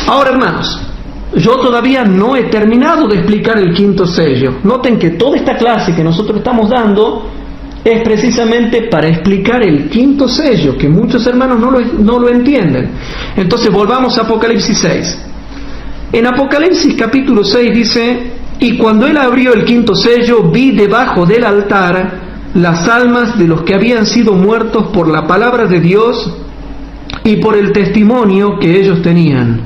S1: Ahora, hermanos, yo todavía no he terminado de explicar el 5.º sello. Noten que toda esta clase que nosotros estamos dando es precisamente para explicar el 5.º sello, que muchos hermanos no lo entienden. Entonces volvamos a Apocalipsis 6. En Apocalipsis capítulo 6 dice: Y cuando él abrió el quinto sello, vi debajo del altar las almas de los que habían sido muertos por la palabra de Dios y por el testimonio que ellos tenían.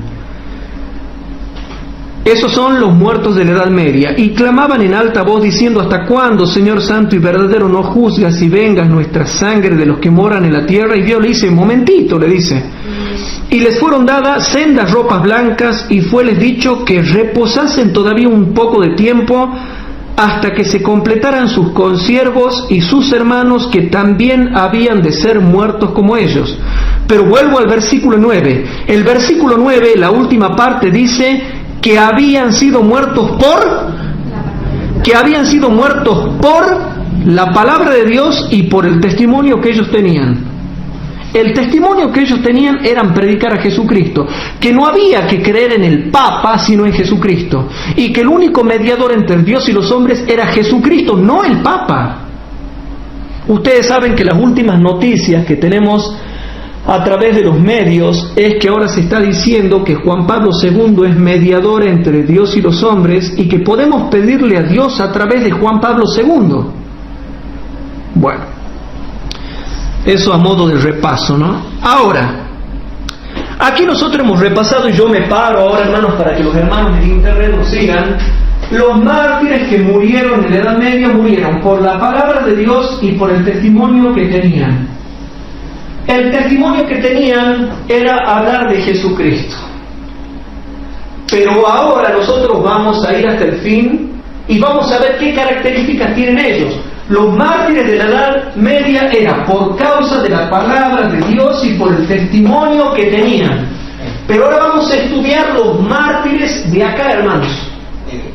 S1: Esos son los muertos de la Edad Media, y clamaban en alta voz diciendo: ¿hasta cuándo, Señor santo y verdadero, no juzgas y vengas nuestra sangre de los que moran en la tierra? Y Dios le dice: momentito, le dice. Y les fueron dadas sendas ropas blancas, y fueles dicho que reposasen todavía un poco de tiempo, hasta que se completaran sus consiervos y sus hermanos, que también habían de ser muertos como ellos. Pero vuelvo al versículo 9. El versículo 9, la última parte, dice que habían sido muertos por la palabra de Dios y por el testimonio que ellos tenían. El testimonio que ellos tenían eran predicar a Jesucristo, que no había que creer en el Papa sino en Jesucristo, y que el único mediador entre Dios y los hombres era Jesucristo, no el Papa. Ustedes saben que las últimas noticias que tenemos a través de los medios es que ahora se está diciendo que Juan Pablo II es mediador entre Dios y los hombres, y que podemos pedirle a Dios a través de Juan Pablo II. Bueno, eso a modo de repaso, ¿no? Ahora, aquí nosotros hemos repasado, y yo me paro ahora, hermanos, para que los hermanos en internet nos sigan. Los mártires que murieron en la Edad Media murieron por la palabra de Dios y por el testimonio que tenían. El testimonio que tenían era hablar de Jesucristo. Pero ahora nosotros vamos a ir hasta el fin y vamos a ver qué características tienen ellos. Los mártires de la Edad Media era por causa de la palabra de Dios y por el testimonio que tenían. Pero ahora vamos a estudiar los mártires de acá, hermanos.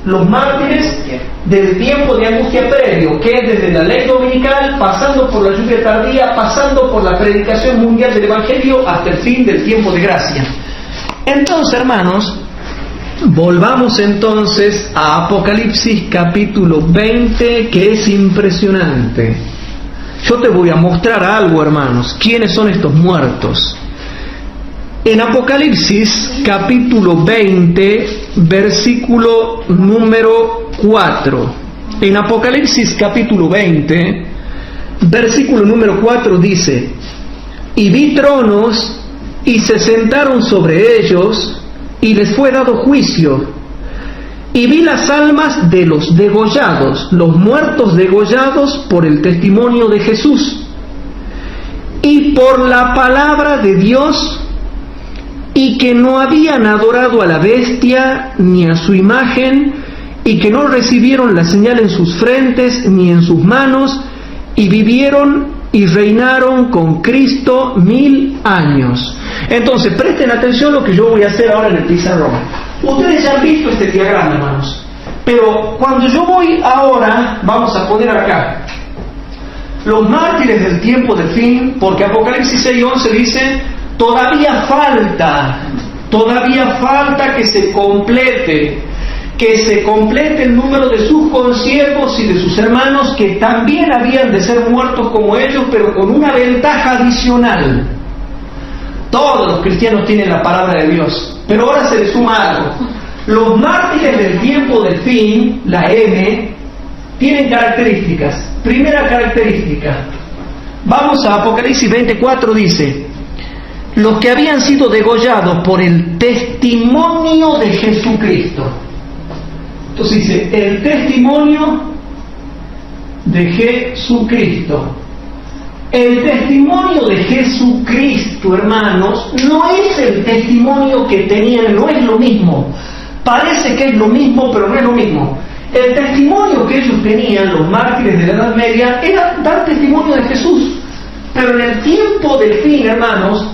S1: Los mártires del tiempo de angustia previo, que es desde la ley dominical, pasando por la lluvia tardía, pasando por la predicación mundial del Evangelio, hasta el fin del tiempo de gracia. Entonces, hermanos, volvamos entonces a Apocalipsis capítulo 20, que es impresionante. Yo te voy a mostrar algo, hermanos. ¿Quiénes son estos muertos? En Apocalipsis capítulo 20, versículo número 4. En Apocalipsis capítulo 20, versículo número 4 dice: y vi tronos, y se sentaron sobre ellos, y les fue dado juicio. Y vi las almas de los degollados, los muertos degollados por el testimonio de Jesús y por la palabra de Dios, y que no habían adorado a la bestia ni a su imagen, y que no recibieron la señal en sus frentes ni en sus manos, y vivieron y reinaron con Cristo 1000 años. Entonces, presten atención a lo que yo voy a hacer ahora en el pizarrón. Ustedes ya han visto este diagrama, hermanos, pero cuando yo voy ahora, vamos a poner acá los mártires del tiempo del fin, porque Apocalipsis 6:11 dice: todavía falta que se complete el número de sus consiervos y de sus hermanos, que también habían de ser muertos como ellos, pero con una ventaja adicional. Todos los cristianos tienen la palabra de Dios, pero ahora se le suma algo. Los mártires del tiempo del fin, la M, tienen características. Primera característica, vamos a Apocalipsis 24, dice: los que habían sido degollados por el testimonio de Jesucristo. Entonces dice, el testimonio de Jesucristo. El testimonio de Jesucristo, hermanos, no es el testimonio que tenían, no es lo mismo. Parece que es lo mismo, pero no es lo mismo. El testimonio que ellos tenían, los mártires de la Edad Media, era dar testimonio de Jesús. Pero en el tiempo del fin, hermanos,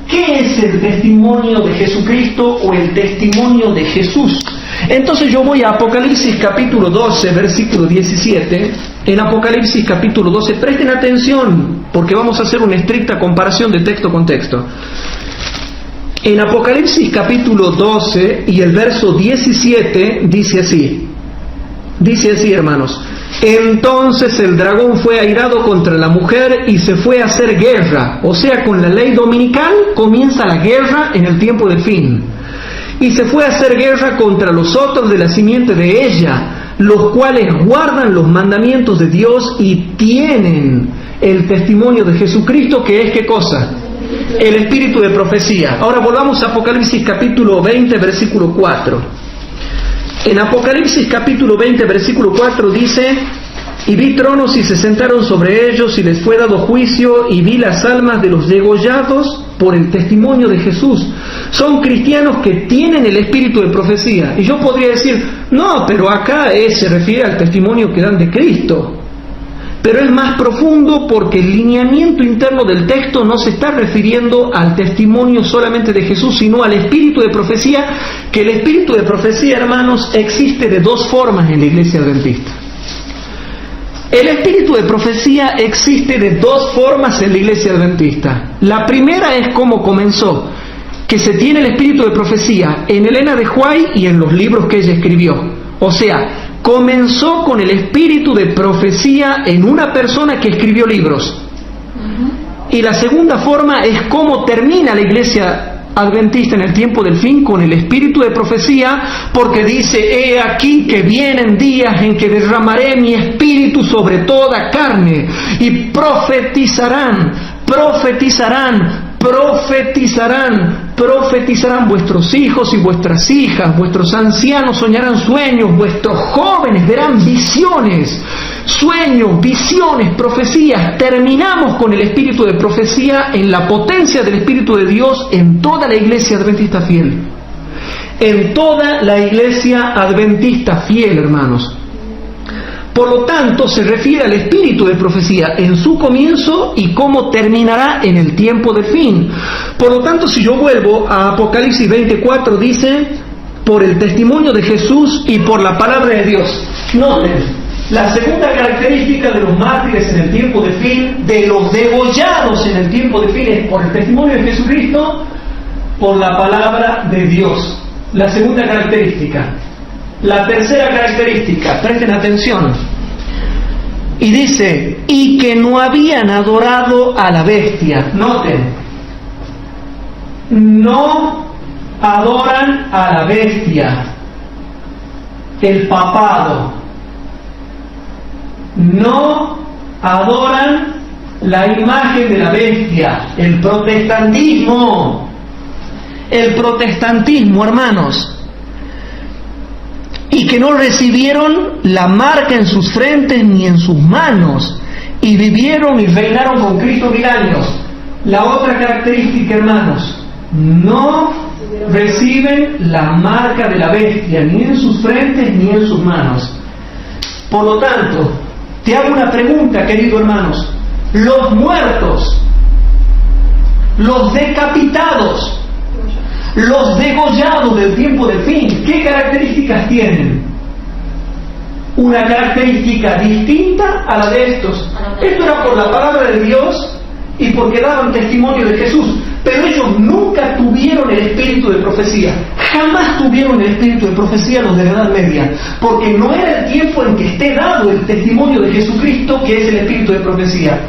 S1: ¿qué es el testimonio de Jesucristo o el testimonio de Jesús? Entonces yo voy a Apocalipsis capítulo 12, versículo 17. En Apocalipsis capítulo 12, presten atención, porque vamos a hacer una estricta comparación de texto con texto. En Apocalipsis capítulo 12 y el verso 17 dice así, hermanos: entonces el dragón fue airado contra la mujer y se fue a hacer guerra. O sea, con la ley dominical comienza la guerra en el tiempo del fin. y se fue a hacer guerra contra los otros de la simiente de ella, los cuales guardan los mandamientos de Dios y tienen el testimonio de Jesucristo, que es ¿qué cosa? El espíritu de profecía. Ahora volvamos a Apocalipsis capítulo 20, versículo 4. En Apocalipsis capítulo 20, versículo 4 dice: y vi tronos y se sentaron sobre ellos y les fue dado juicio, y vi las almas de los degollados por el testimonio de Jesús. Son cristianos que tienen el espíritu de profecía. Y yo podría decir, no, pero acá se refiere al testimonio que dan de Cristo. Pero es más profundo, porque el lineamiento interno del texto no se está refiriendo al testimonio solamente de Jesús, sino al espíritu de profecía, que el espíritu de profecía, hermanos, existe de dos formas en la iglesia adventista. El espíritu de profecía existe de dos formas en la iglesia adventista. La primera es cómo comenzó, que se tiene el espíritu de profecía en Elena de White y en los libros que ella escribió. O sea, comenzó con el espíritu de profecía en una persona que escribió libros. Y la segunda forma es cómo termina la iglesia adventista en el tiempo del fin con el espíritu de profecía, porque dice: he aquí que vienen días en que derramaré mi espíritu sobre toda carne, y profetizarán vuestros hijos y vuestras hijas, vuestros ancianos soñarán sueños, vuestros jóvenes verán visiones. Sueños, visiones, profecías. Terminamos con el espíritu de profecía en la potencia del Espíritu de Dios en toda la iglesia adventista fiel. En toda la iglesia adventista fiel, hermanos. Por lo tanto, se refiere al espíritu de profecía en su comienzo y cómo terminará en el tiempo del fin. Por lo tanto, si yo vuelvo a Apocalipsis 24, dice: por el testimonio de Jesús y por la palabra de Dios. Noten, la segunda característica de los mártires en el tiempo de fin, de los degollados en el tiempo de fin, es por el testimonio de Jesucristo, por la palabra de Dios. La segunda característica. La tercera característica, presten atención, y dice: y que no habían adorado a la bestia. Noten, no adoran a la bestia, el papado. No adoran la imagen de la bestia, el protestantismo. El protestantismo, hermanos. Y que no recibieron la marca en sus frentes ni en sus manos, y vivieron y reinaron con Cristo 1000 años. La otra característica, hermanos: no reciben la marca de la bestia, ni en sus frentes ni en sus manos. Por lo tanto, te hago una pregunta, queridos hermanos: los muertos, los decapitados, los degollados del tiempo del fin, ¿qué características tienen? Una característica distinta a la de estos. Esto era por la palabra de Dios y porque daban testimonio de Jesús, pero ellos nunca tuvieron el espíritu de profecía. Jamás tuvieron el espíritu de profecía los de la Edad Media, porque no era el tiempo en que esté dado el testimonio de Jesucristo, que es el espíritu de profecía.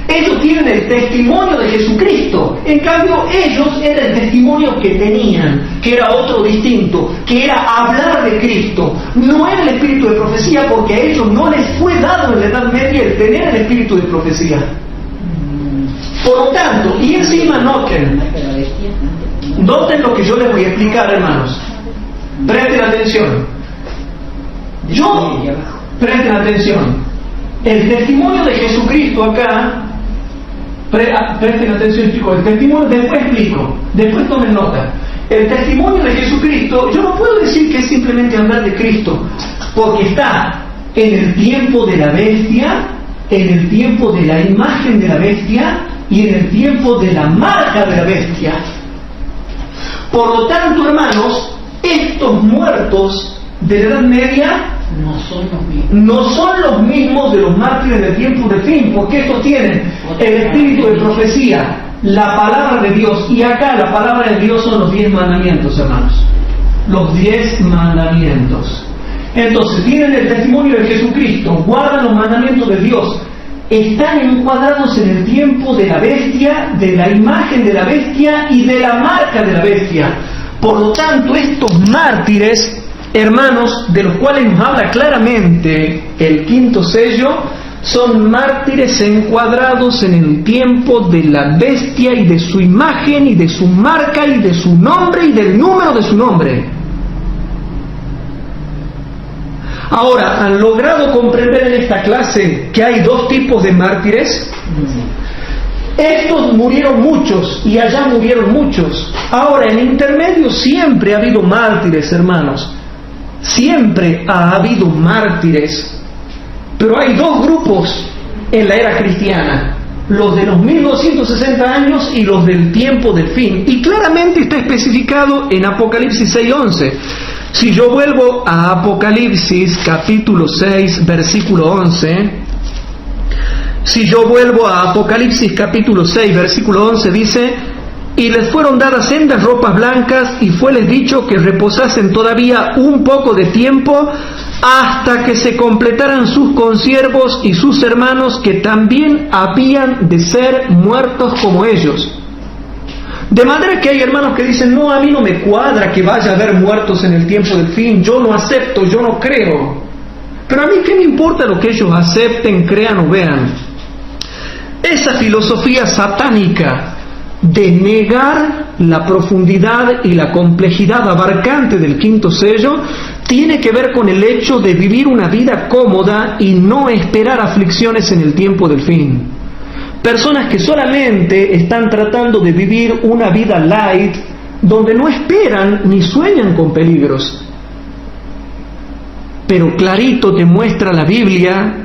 S1: Ellos tienen el testimonio de Jesucristo. En cambio, ellos era el testimonio que tenían, que era otro distinto, que era hablar de Cristo. No era el espíritu de profecía, porque a ellos no les fue dado en la Edad Media el tener el espíritu de profecía. Por lo tanto, y encima noten lo que yo les voy a explicar, hermanos. Presten atención. Presten atención. El testimonio de Jesucristo acá, presten atención, chicos, el testimonio, después explico, después tomen nota. El testimonio de Jesucristo, yo no puedo decir que es simplemente hablar de Cristo, porque está en el tiempo de la bestia, en el tiempo de la imagen de la bestia y en el tiempo de la marca de la bestia. Por lo tanto, hermanos, estos muertos de la Edad Media no son los mismos de los mártires del tiempo de fin, porque estos tienen el espíritu de profecía, la palabra de Dios, y acá la palabra de Dios son los 10 mandamientos, hermanos. Los 10 mandamientos. Entonces, tienen el testimonio de Jesucristo, guardan los mandamientos de Dios, están encuadrados en el tiempo de la bestia, de la imagen de la bestia y de la marca de la bestia. Por lo tanto, estos mártires, hermanos, de los cuales nos habla claramente el quinto sello, son mártires encuadrados en el tiempo de la bestia y de su imagen y de su marca y de su nombre y del número de su nombre. Ahora, ¿han logrado comprender en esta clase que hay dos tipos de mártires? Estos murieron muchos y allá murieron muchos. Ahora, en intermedio siempre ha habido mártires, hermanos. Siempre ha habido mártires. Pero hay dos grupos en la era cristiana: los de los 1260 años y los del tiempo del fin. Y claramente está especificado en Apocalipsis 6:11. Si yo vuelvo a Apocalipsis capítulo 6, versículo 11, si yo vuelvo a Apocalipsis capítulo 6, versículo 11, dice: y les fueron dadas sendas ropas blancas, y fueles dicho que reposasen todavía un poco de tiempo, hasta que se completaran sus consiervos y sus hermanos, que también habían de ser muertos como ellos. De manera que hay hermanos que dicen: no, a mí no me cuadra que vaya a haber muertos en el tiempo del fin, yo no acepto, yo no creo. Pero a mí qué me importa lo que ellos acepten, crean o vean. Esa filosofía satánica de negar la profundidad y la complejidad abarcante del quinto sello tiene que ver con el hecho de vivir una vida cómoda y no esperar aflicciones en el tiempo del fin. Personas que solamente están tratando de vivir una vida light, donde no esperan ni sueñan con peligros. Pero clarito te muestra la Biblia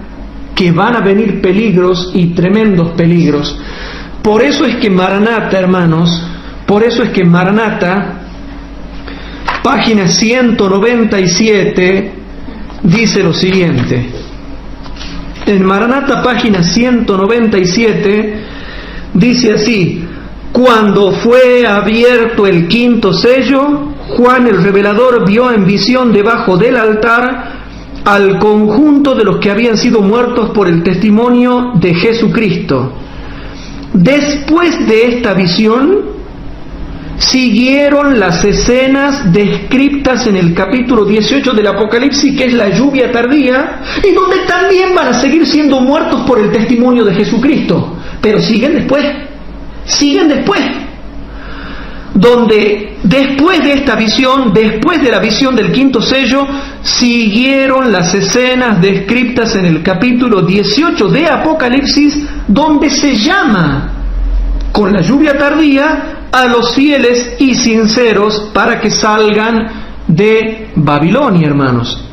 S1: que van a venir peligros y tremendos peligros. Por eso es que Maranata, hermanos, por eso es que Maranata, página 197, dice lo siguiente. En Maranata, página 197, dice así: cuando fue abierto el quinto sello, Juan el revelador vio en visión debajo del altar al conjunto de los que habían sido muertos por el testimonio de Jesucristo. Después de esta visión, siguieron las escenas descritas en el capítulo 18 del Apocalipsis, que es la lluvia tardía, y donde también van a seguir siendo muertos por el testimonio de Jesucristo. Pero siguen después, donde después de esta visión, después de la visión del quinto sello, siguieron las escenas descritas en el capítulo 18 de Apocalipsis, donde se llama con la lluvia tardía a los fieles y sinceros para que salgan de Babilonia, hermanos.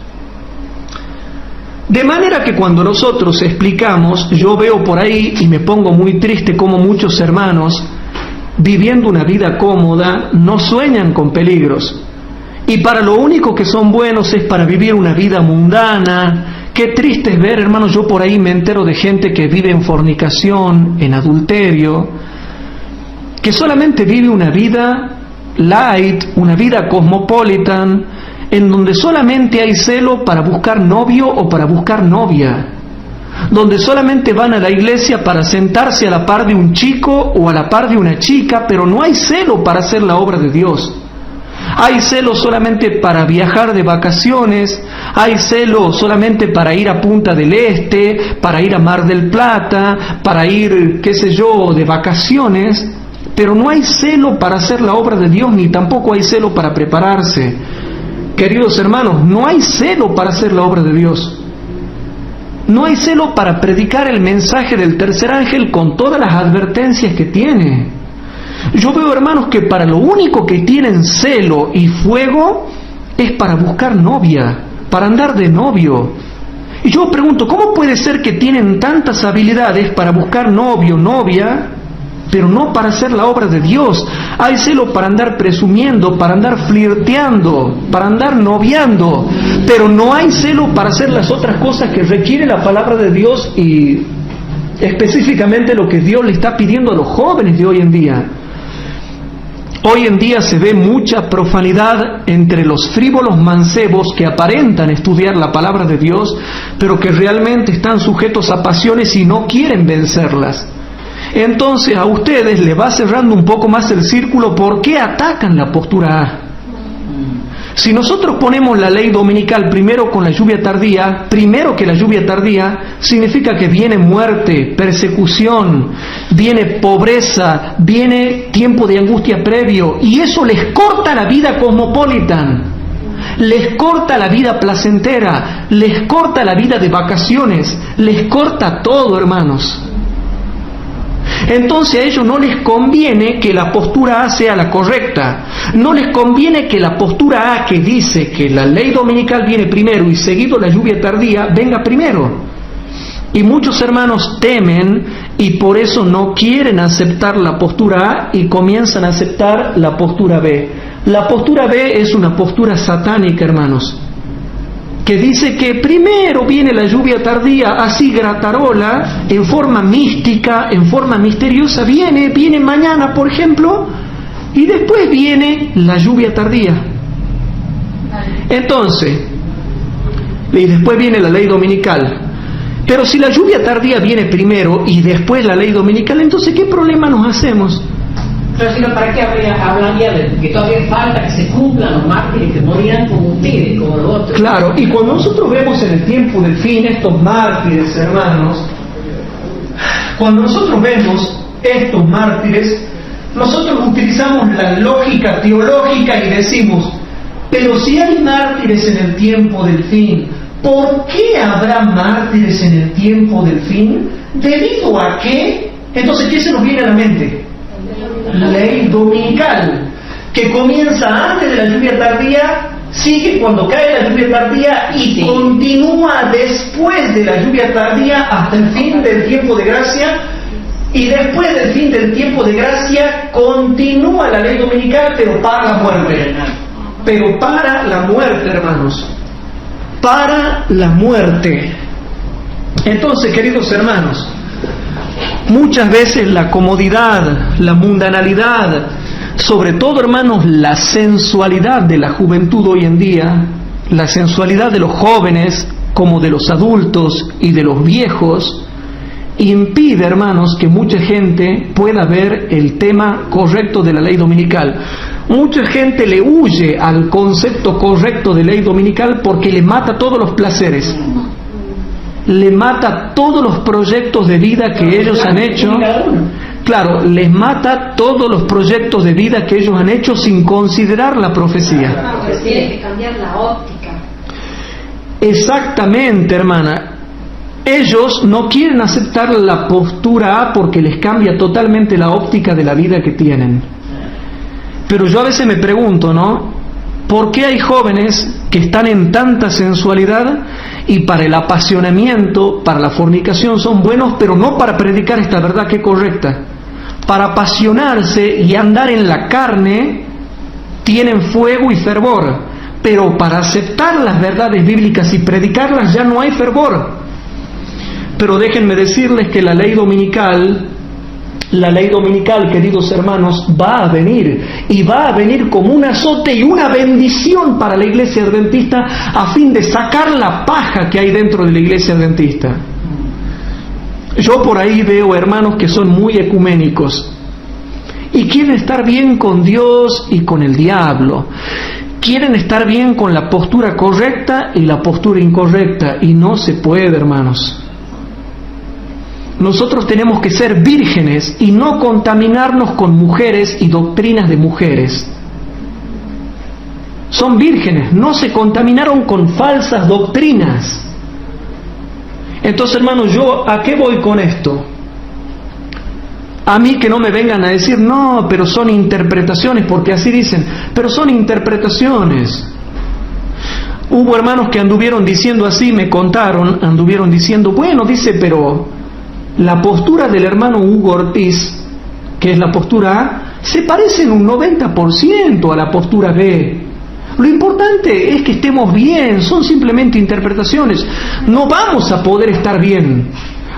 S1: De manera que cuando nosotros explicamos, yo veo por ahí y me pongo muy triste como muchos hermanos, viviendo una vida cómoda, no sueñan con peligros. Y para lo único que son buenos es para vivir una vida mundana. Qué triste es ver, hermanos, yo por ahí me entero de gente que vive en fornicación, en adulterio, que solamente vive una vida light, una vida cosmopolitan, en donde solamente hay celo para buscar novio o para buscar novia, donde solamente van a la iglesia para sentarse a la par de un chico o a la par de una chica, pero no hay celo para hacer la obra de Dios. Hay celo solamente para viajar de vacaciones, hay celo solamente para ir a Punta del Este, para ir a Mar del Plata, para ir, qué sé yo, de vacaciones, pero no hay celo para hacer la obra de Dios, ni tampoco hay celo para prepararse. Queridos hermanos, no hay celo para hacer la obra de Dios. No hay celo para predicar el mensaje del tercer ángel con todas las advertencias que tiene. Yo veo, hermanos, que para lo único que tienen celo y fuego es para buscar novia, para andar de novio. Y yo pregunto, ¿cómo puede ser que tienen tantas habilidades para buscar novio, novia, pero no para hacer la obra de Dios? Hay celo para andar presumiendo, para andar flirteando, para andar noviando, pero no hay celo para hacer las otras cosas que requiere la palabra de Dios y específicamente lo que Dios le está pidiendo a los jóvenes de hoy en día. Hoy en día se ve mucha profanidad entre los frívolos mancebos que aparentan estudiar la palabra de Dios, pero que realmente están sujetos a pasiones y no quieren vencerlas. Entonces a ustedes les va cerrando un poco más el círculo. ¿Por qué atacan la postura A? Si nosotros ponemos la ley dominical primero con la lluvia tardía, primero que la lluvia tardía, significa que viene muerte, persecución, viene pobreza, viene tiempo de angustia previo, y eso les corta la vida cosmopolitan, les corta la vida placentera, les corta la vida de vacaciones, les corta todo, hermanos. Entonces a ellos no les conviene que la postura A sea la correcta, no les conviene que la postura A, que dice que la ley dominical viene primero y seguido la lluvia tardía, venga primero. Y muchos hermanos temen y por eso no quieren aceptar la postura A y comienzan a aceptar la postura B. La postura B es una postura satánica, hermanos, que dice que primero viene la lluvia tardía, así gratarola, en forma mística, en forma misteriosa, viene mañana, por ejemplo, y después viene la lluvia tardía. Entonces, y después viene la ley dominical. Pero si la lluvia tardía viene primero y después la ley dominical, entonces ¿qué problema nos hacemos?
S3: Pero si no, ¿para qué hablaría de que todavía falta que se cumplan los mártires que morirán como ustedes, como los otros?
S1: Claro, y cuando nosotros vemos en el tiempo del fin estos mártires, hermanos, cuando nosotros vemos estos mártires, nosotros utilizamos la lógica teológica y decimos, pero si hay mártires en el tiempo del fin, ¿por qué habrá mártires en el tiempo del fin? ¿Debido a qué? Entonces, ¿qué se nos viene a la mente? Ley dominical, que comienza antes de la lluvia tardía, sigue cuando cae la lluvia tardía y continúa después de la lluvia tardía hasta el fin del tiempo de gracia, y después del fin del tiempo de gracia continúa la ley dominical, pero para la muerte. Pero para la muerte, hermanos, para la muerte. Entonces, queridos hermanos, muchas veces la comodidad, la mundanalidad, sobre todo, hermanos, la sensualidad de la juventud hoy en día, la sensualidad de los jóvenes como de los adultos y de los viejos, impide, hermanos, que mucha gente pueda ver el tema correcto de la ley dominical. Mucha gente le huye al concepto correcto de ley dominical porque le mata todos los placeres, le mata todos los proyectos de vida que ellos han hecho. Claro, les mata todos los proyectos de vida que ellos han hecho sin considerar la profecía.
S2: Claro, que tiene que cambiar la óptica.
S1: Exactamente, hermana. Ellos no quieren aceptar la postura A porque les cambia totalmente la óptica de la vida que tienen. Pero yo a veces me pregunto, ¿no? ¿Por qué hay jóvenes que están en tanta sensualidad y para el apasionamiento, para la fornicación son buenos, pero no para predicar esta verdad que es correcta? Para apasionarse y andar en la carne tienen fuego y fervor, pero para aceptar las verdades bíblicas y predicarlas ya no hay fervor. Pero déjenme decirles que la ley dominical, queridos hermanos, va a venir, y va a venir como un azote y una bendición para la iglesia adventista a fin de sacar la paja que hay dentro de la iglesia adventista. Yo por ahí veo hermanos que son muy ecuménicos y quieren estar bien con Dios y con el diablo. Quieren estar bien con la postura correcta y la postura incorrecta, y no se puede, hermanos. Nosotros tenemos que ser vírgenes y no contaminarnos con mujeres y doctrinas de mujeres. Son vírgenes, no se contaminaron con falsas doctrinas. Entonces, hermanos, ¿yo a qué voy con esto? A mí que no me vengan a decir, no, pero son interpretaciones, porque así dicen, pero son interpretaciones. Hubo hermanos que anduvieron diciendo así, me contaron, anduvieron diciendo, bueno, dice, pero la postura del hermano Hugo Ortiz, que es la postura A, se parece en un 90% a la postura B. Lo importante es que estemos bien, son simplemente interpretaciones. No vamos a poder estar bien,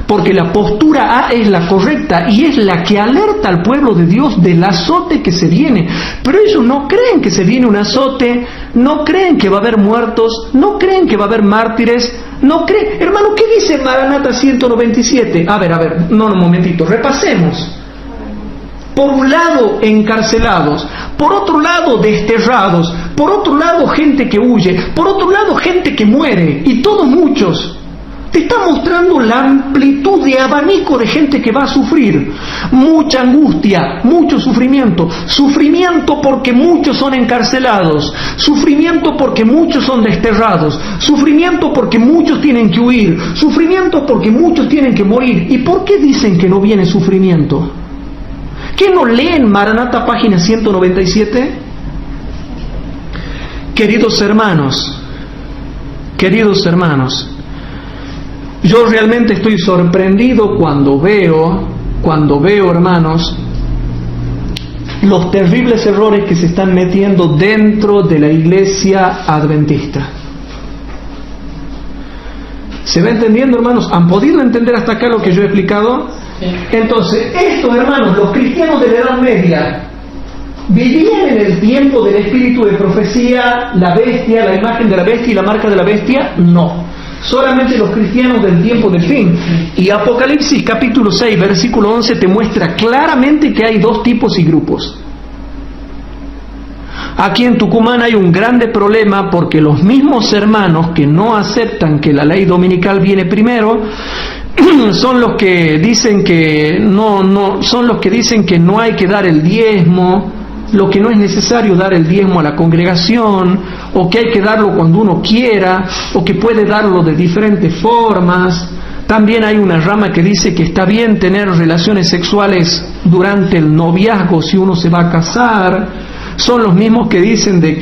S1: porque la postura A es la correcta y es la que alerta al pueblo de Dios del azote que se viene. Pero ellos no creen que se viene un azote, no creen que va a haber muertos, no creen que va a haber mártires, no creen. Hermano, ¿qué dice Maranata 197? A ver, un momentito, repasemos. Por un lado, encarcelados, por otro lado, desterrados, por otro lado gente que huye, por otro lado gente que muere, y todos muchos. Te está mostrando la amplitud de abanico de gente que va a sufrir. Mucha angustia, mucho sufrimiento. Sufrimiento porque muchos son encarcelados. Sufrimiento porque muchos son desterrados. Sufrimiento porque muchos tienen que huir. Sufrimiento porque muchos tienen que morir. ¿Y por qué dicen que no viene sufrimiento? ¿Qué no leen Maranata, página 197? Queridos hermanos, yo realmente estoy sorprendido cuando veo, hermanos, los terribles errores que se están metiendo dentro de la iglesia adventista. ¿Se va entendiendo, hermanos? ¿Han podido entender hasta acá lo que yo he explicado?
S3: Sí.
S1: Entonces, estos hermanos, los cristianos de la Edad Media, ¿vivían en el tiempo del espíritu de profecía, la bestia, la imagen de la bestia y la marca de la bestia? No. Solamente los cristianos del tiempo del fin. Y Apocalipsis capítulo 6, versículo 11 te muestra claramente que hay dos tipos y grupos. Aquí en Tucumán hay un grande problema porque los mismos hermanos que no aceptan que la ley dominical viene primero son los que dicen que son los que dicen que no hay que dar el diezmo, lo que no es necesario dar el diezmo a la congregación, o que hay que darlo cuando uno quiera, o que puede darlo de diferentes formas. También hay una rama que dice que está bien tener relaciones sexuales durante el noviazgo si uno se va a casar. Son los mismos que dicen de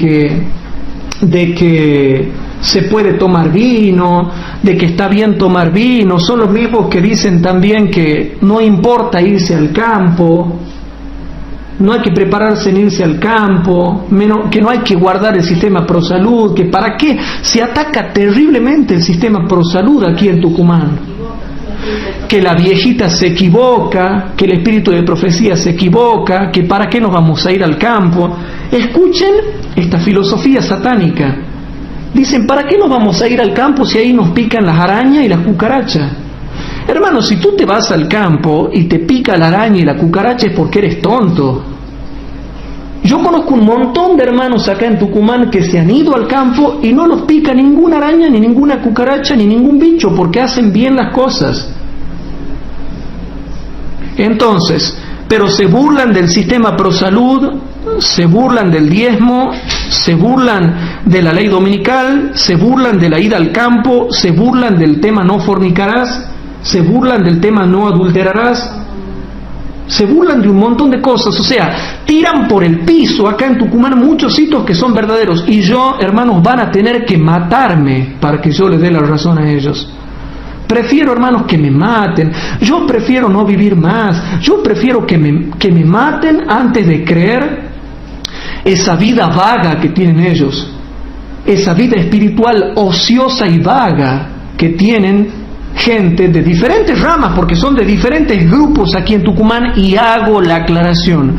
S1: que se puede tomar vino, de que está bien tomar vino. Son los mismos que dicen también que no importa irse al campo, no hay que prepararse en irse al campo, que no hay que guardar el sistema ProSalud, que para qué se ataca terriblemente el sistema ProSalud aquí en Tucumán, que la viejita se equivoca, que el espíritu de profecía se equivoca, que para qué nos vamos a ir al campo. Escuchen esta filosofía satánica. Dicen, ¿para qué nos vamos a ir al campo si ahí nos pican las arañas y las cucarachas? Hermano, si tú te vas al campo y te pica la araña y la cucaracha es porque eres tonto. Yo conozco un montón de hermanos acá en Tucumán que se han ido al campo y no los pica ninguna araña, ni ninguna cucaracha, ni ningún bicho, porque hacen bien las cosas. Entonces, pero se burlan del sistema ProSalud, se burlan del diezmo, se burlan de la ley dominical, se burlan de la ida al campo, se burlan del tema no fornicarás, se burlan del tema no adulterarás, se burlan de un montón de cosas. O sea, tiran por el piso acá en Tucumán muchos hitos que son verdaderos, y yo, hermanos, van a tener que matarme para que yo les dé la razón a ellos. Prefiero, hermanos, que me maten. Yo prefiero no vivir más. Yo prefiero que me maten antes de creer esa vida vaga que tienen ellos, esa vida espiritual ociosa y vaga que tienen gente de diferentes ramas, porque son de diferentes grupos aquí en Tucumán. Y hago la aclaración,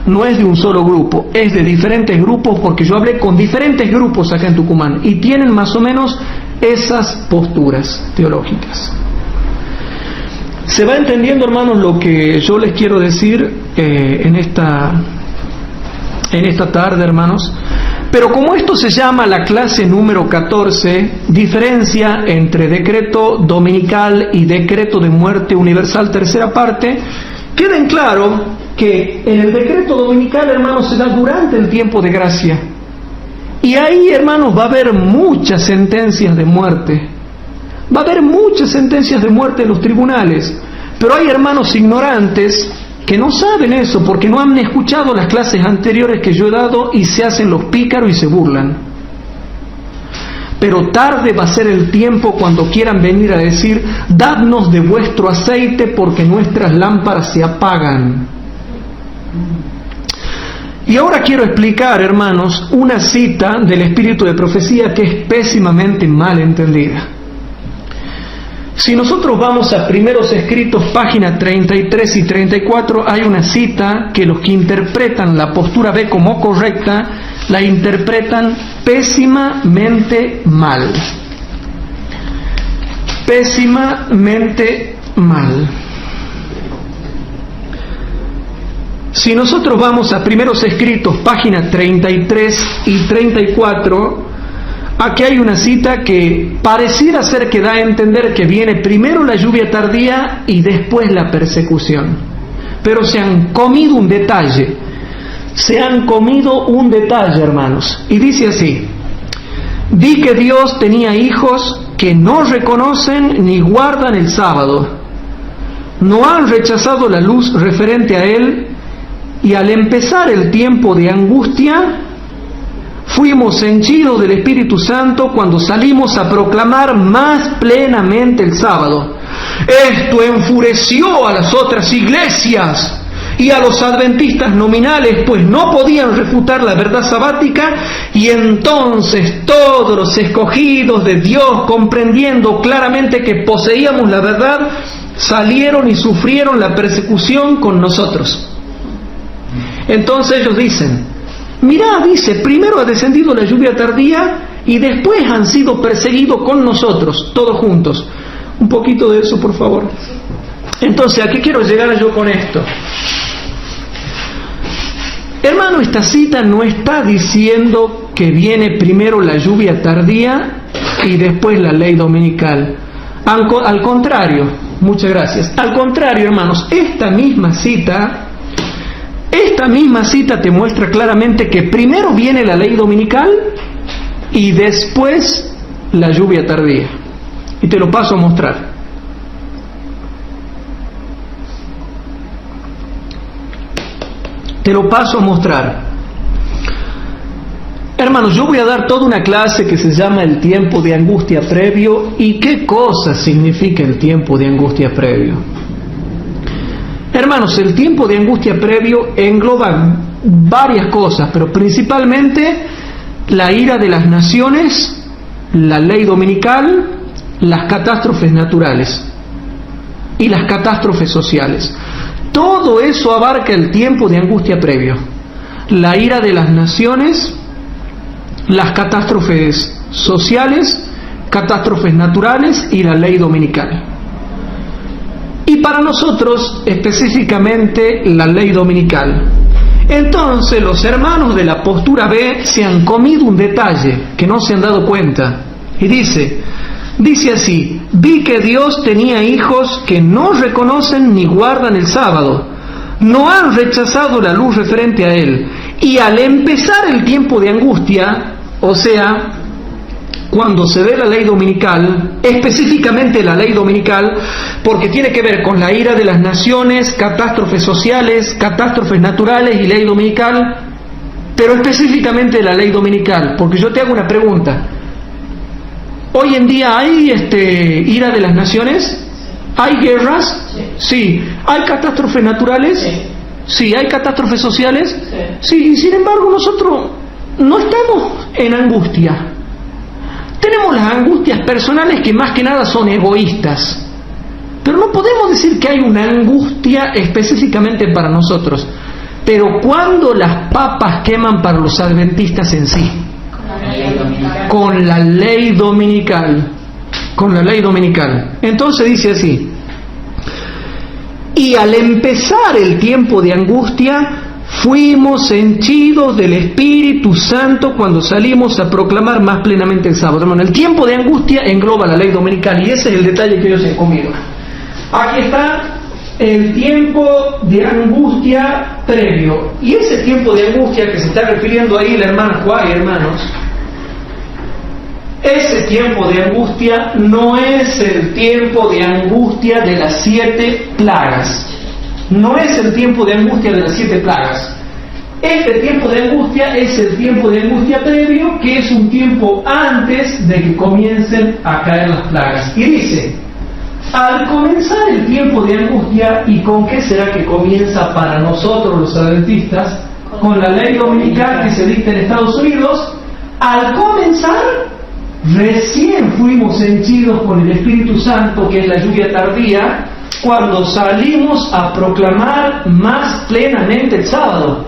S1: no es de un solo grupo, es de diferentes grupos, porque yo hablé con diferentes grupos acá en Tucumán y tienen más o menos esas posturas teológicas. ¿Se va entendiendo, hermanos, lo que yo les quiero decir en esta tarde, hermanos? Pero como esto se llama la clase número 14, diferencia entre decreto dominical y decreto de muerte universal, tercera parte, queden claro que en el decreto dominical, hermanos, se da durante el tiempo de gracia. Y ahí, hermanos, va a haber muchas sentencias de muerte. Va a haber muchas sentencias de muerte en los tribunales. Pero hay hermanos ignorantes que no saben eso porque no han escuchado las clases anteriores que yo he dado y se hacen los pícaros y se burlan. Pero tarde va a ser el tiempo cuando quieran venir a decir: dadnos de vuestro aceite porque nuestras lámparas se apagan. Y ahora quiero explicar, hermanos, una cita del espíritu de profecía que es pésimamente mal entendida. Si nosotros vamos a Primeros Escritos, páginas 33 y 34, hay una cita que los que interpretan la postura B como correcta, la interpretan pésimamente mal. Pésimamente mal. Si nosotros vamos a Primeros Escritos, páginas 33 y 34, aquí hay una cita que pareciera ser que da a entender que viene primero la lluvia tardía y después la persecución. Pero se han comido un detalle. Se han comido un detalle, hermanos. Y dice así: vi que Dios tenía hijos que no reconocen ni guardan el sábado. No han rechazado la luz referente a Él, y al empezar el tiempo de angustia, fuimos henchidos del Espíritu Santo cuando salimos a proclamar más plenamente el sábado. Esto enfureció a las otras iglesias y a los adventistas nominales, pues no podían refutar la verdad sabática, y entonces todos los escogidos de Dios, comprendiendo claramente que poseíamos la verdad, salieron y sufrieron la persecución con nosotros. Entonces ellos dicen: mirá, dice, primero ha descendido la lluvia tardía y después han sido perseguidos con nosotros, todos juntos. Un poquito de eso, por favor. Entonces, ¿a qué quiero llegar yo con esto? Hermano, esta cita no está diciendo que viene primero la lluvia tardía y después la ley dominical. Al contrario, muchas gracias. Al contrario, hermanos, esta misma cita te muestra claramente que primero viene la ley dominical y después la lluvia tardía. Y te lo paso a mostrar. Te lo paso a mostrar. Hermanos, yo voy a dar toda una clase que se llama el tiempo de angustia previo. ¿Y qué cosa significa el tiempo de angustia previo? Hermanos, el tiempo de angustia previo engloba varias cosas, pero principalmente la ira de las naciones, la ley dominical, las catástrofes naturales y las catástrofes sociales. Todo eso abarca el tiempo de angustia previo. La ira de las naciones, las catástrofes sociales, catástrofes naturales y la ley dominical. Y para nosotros, específicamente, la ley dominical. Entonces, los hermanos de la postura B se han comido un detalle que no se han dado cuenta. Y dice así: vi que Dios tenía hijos que no reconocen ni guardan el sábado. No han rechazado la luz referente a Él. Y al empezar el tiempo de angustia, o sea, cuando se ve la ley dominical, específicamente la ley dominical, porque tiene que ver con la ira de las naciones, catástrofes sociales, catástrofes naturales y ley dominical, pero específicamente la ley dominical, porque yo te hago una pregunta. ¿Hoy en día hay ira de las naciones? ¿Hay guerras? Sí. ¿Hay catástrofes naturales? Sí. ¿Hay catástrofes sociales? Sí. Y sin embargo nosotros no estamos en angustia. Tenemos las angustias personales que más que nada son egoístas, pero no podemos decir que hay una angustia específicamente para nosotros. Pero ¿cuándo las papas queman para los adventistas en sí? Con la ley dominical. Con la ley dominical. Entonces dice así: y al empezar el tiempo de angustia, fuimos henchidos del Espíritu Santo cuando salimos a proclamar más plenamente el sábado. Hermano, el tiempo de angustia engloba la ley dominical, y ese es el detalle que ellos se han comido. Aquí está el tiempo de angustia previo. Y ese tiempo de angustia que se está refiriendo ahí la hermana Juárez, hermanos, ese tiempo de angustia no es el tiempo de angustia de las 7 plagas. No es el tiempo de angustia de las 7 plagas. Este tiempo de angustia es el tiempo de angustia previo, que es un tiempo antes de que comiencen a caer las plagas. Y dice: al comenzar el tiempo de angustia, ¿y con qué será que comienza para nosotros los adventistas? Con la ley dominical que se dicta en Estados Unidos. Al comenzar, recién fuimos henchidos con el Espíritu Santo, que es la lluvia tardía, cuando salimos a proclamar más plenamente el sábado.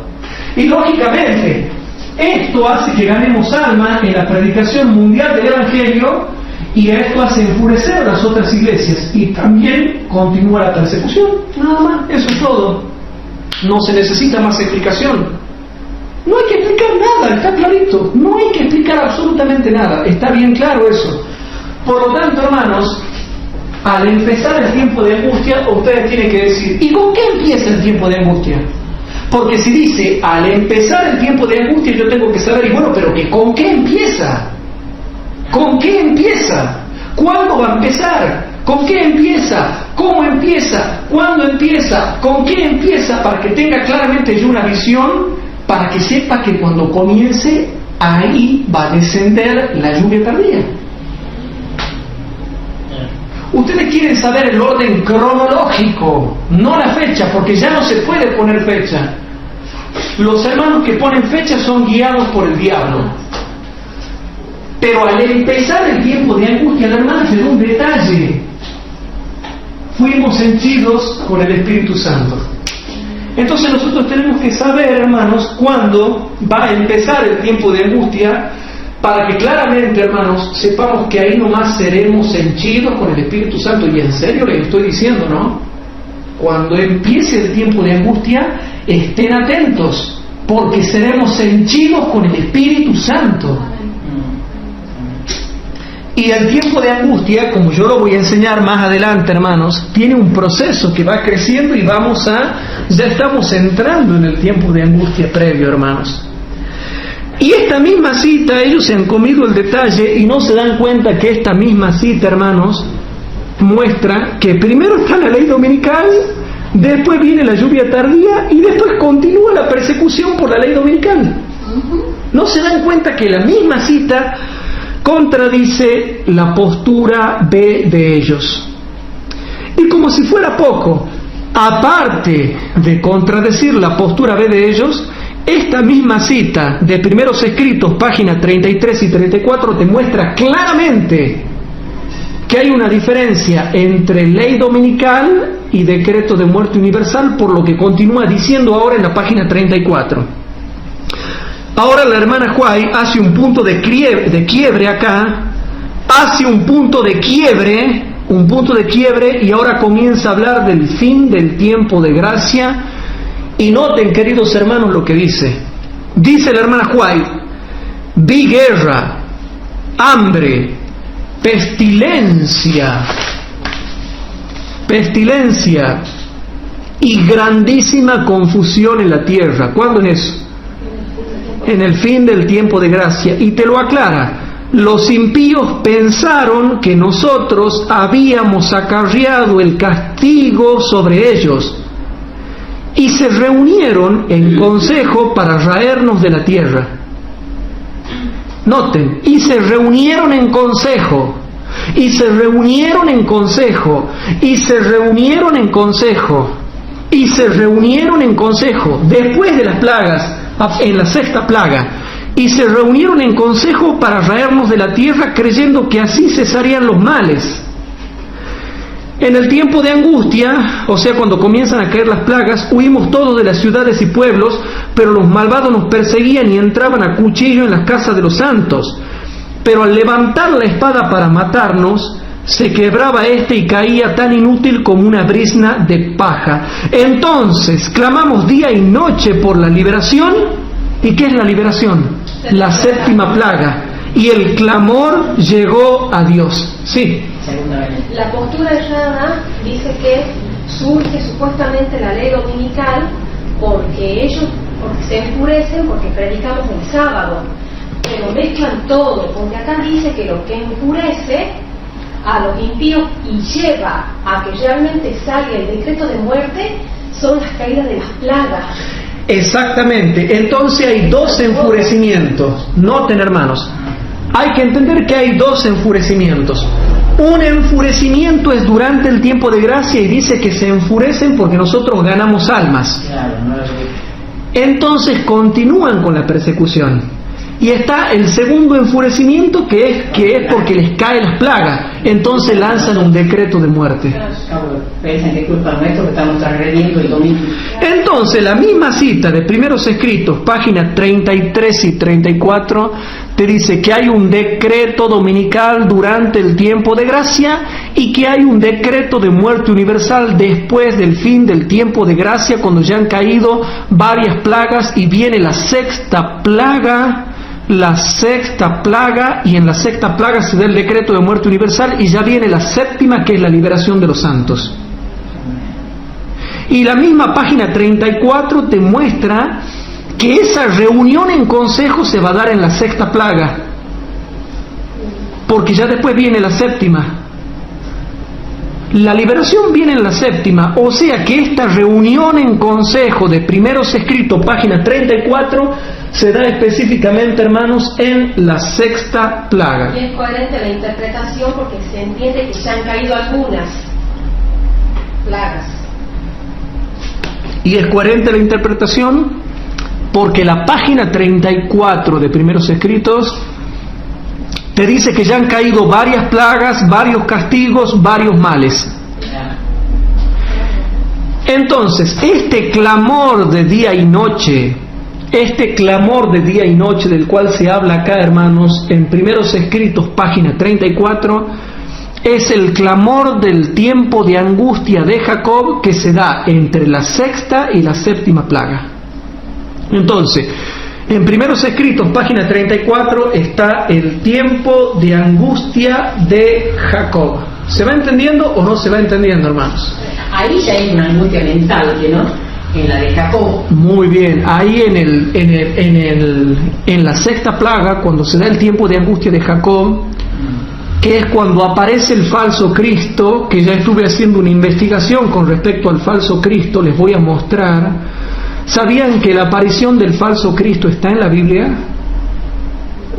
S1: Y lógicamente, esto hace que ganemos alma en la predicación mundial del Evangelio, y esto hace enfurecer a las otras iglesias, y también continúa la persecución. Nada más, eso es todo. No se necesita más explicación. No hay que explicar nada, está clarito. No hay que explicar absolutamente nada. Está bien claro eso. Por lo tanto, hermanos, al empezar el tiempo de angustia, ustedes tienen que decir, ¿y con qué empieza el tiempo de angustia? Porque si dice, al empezar el tiempo de angustia, yo tengo que saber, y bueno, pero ¿con qué empieza? ¿Con qué empieza? ¿Cuándo va a empezar? ¿Con qué empieza? ¿Cómo empieza? ¿Cuándo empieza? ¿Con qué empieza? Para que tenga claramente yo una visión, para que sepa que cuando comience, ahí va a descender la lluvia tardía. Ustedes quieren saber el orden cronológico, no la fecha, porque ya no se puede poner fecha. Los hermanos que ponen fecha son guiados por el diablo. Pero al empezar el tiempo de angustia, la hermana se da un detalle. Fuimos henchidos con el Espíritu Santo. Entonces nosotros tenemos que saber, hermanos, cuándo va a empezar el tiempo de angustia, para que claramente, hermanos, sepamos que ahí nomás seremos henchidos con el Espíritu Santo. Y en serio les estoy diciendo, ¿no? Cuando empiece el tiempo de angustia, estén atentos, porque seremos henchidos con el Espíritu Santo. Y el tiempo de angustia, como yo lo voy a enseñar más adelante, hermanos, tiene un proceso que va creciendo y ya estamos entrando en el tiempo de angustia previo, hermanos. Y esta misma cita, ellos se han comido el detalle y no se dan cuenta que esta misma cita, hermanos, muestra que primero está la ley dominical, después viene la lluvia tardía y después continúa la persecución por la ley dominical. No se dan cuenta que la misma cita contradice la postura B de ellos. Y como si fuera poco, aparte de contradecir la postura B de ellos, esta misma cita de Primeros Escritos, páginas 33 y 34, te muestra claramente que hay una diferencia entre ley dominical y decreto de muerte universal, por lo que continúa diciendo ahora en la página 34. Ahora la hermana White hace un punto de quiebre acá, hace un punto de quiebre, y ahora comienza a hablar del fin del tiempo de gracia. Y noten, queridos hermanos, lo que dice. Dice la hermana White: vi guerra, hambre, pestilencia y grandísima confusión en la tierra. ¿Cuándo es eso? En el fin del tiempo de gracia. Y te lo aclara: los impíos pensaron que nosotros habíamos acarreado el castigo sobre ellos, y se reunieron en consejo para raernos de la tierra. Noten, y se reunieron en consejo, y se reunieron en consejo, y se reunieron en consejo, y se reunieron en consejo, después de las plagas, en la sexta plaga, y se reunieron en consejo para raernos de la tierra, creyendo que así cesarían los males. En el tiempo de angustia, o sea, cuando comienzan a caer las plagas, huimos todos de las ciudades y pueblos, pero los malvados nos perseguían y entraban a cuchillo en las casas de los santos. Pero al levantar la espada para matarnos, se quebraba y caía tan inútil como una brizna de paja. Entonces clamamos día y noche por la liberación. ¿Y qué es la liberación? La séptima plaga. Y el clamor llegó a Dios. Sí.
S2: La postura errada dice que surge supuestamente la ley dominical porque se enfurecen porque predicamos el sábado, pero mezclan todo, porque acá dice que lo que enfurece a los impíos y lleva a que realmente salga el decreto de muerte son las caídas de las plagas.
S1: Exactamente. Entonces hay dos enfurecimientos. Noten, hermanos, hay que entender que hay dos enfurecimientos. Un enfurecimiento es durante el tiempo de gracia y dice que se enfurecen porque nosotros ganamos almas. Entonces continúan con la persecución. Y está el segundo enfurecimiento, que es porque les cae las plagas. Entonces lanzan un decreto de muerte. Entonces la misma cita de Primeros Escritos, páginas 33 y 34, te dice que hay un decreto dominical durante el tiempo de gracia y que hay un decreto de muerte universal después del fin del tiempo de gracia, cuando ya han caído varias plagas y viene la sexta plaga, y en la sexta plaga se da el decreto de muerte universal y ya viene la séptima, que es la liberación de los santos. Y la misma página 34 te muestra que esa reunión en consejo se va a dar en la sexta plaga, porque ya después viene la séptima. La liberación viene en la séptima, o sea que esta reunión en consejo de Primeros Escritos, página 34, se da específicamente, hermanos, en la sexta plaga.
S2: Y es coherente la interpretación porque se entiende que ya han caído algunas plagas.
S1: Y es coherente la interpretación porque la página 34 de Primeros Escritos te dice que ya han caído varias plagas, varios castigos, varios males. Entonces, este clamor de día y noche del cual se habla acá, hermanos, en Primeros Escritos, página 34, es el clamor del tiempo de angustia de Jacob que se da entre la sexta y la séptima plaga. Entonces, en Primeros Escritos, página 34, está el tiempo de angustia de Jacob. ¿Se va entendiendo o no se va entendiendo, hermanos?
S3: Ahí ya hay una angustia mental, ¿no? En la de Jacob.
S1: Muy bien, ahí en la sexta plaga, cuando se da el tiempo de angustia de Jacob, que es cuando aparece el falso Cristo, que ya estuve haciendo una investigación con respecto al falso Cristo, les voy a mostrar. ¿Sabían que la aparición del falso Cristo está en la Biblia?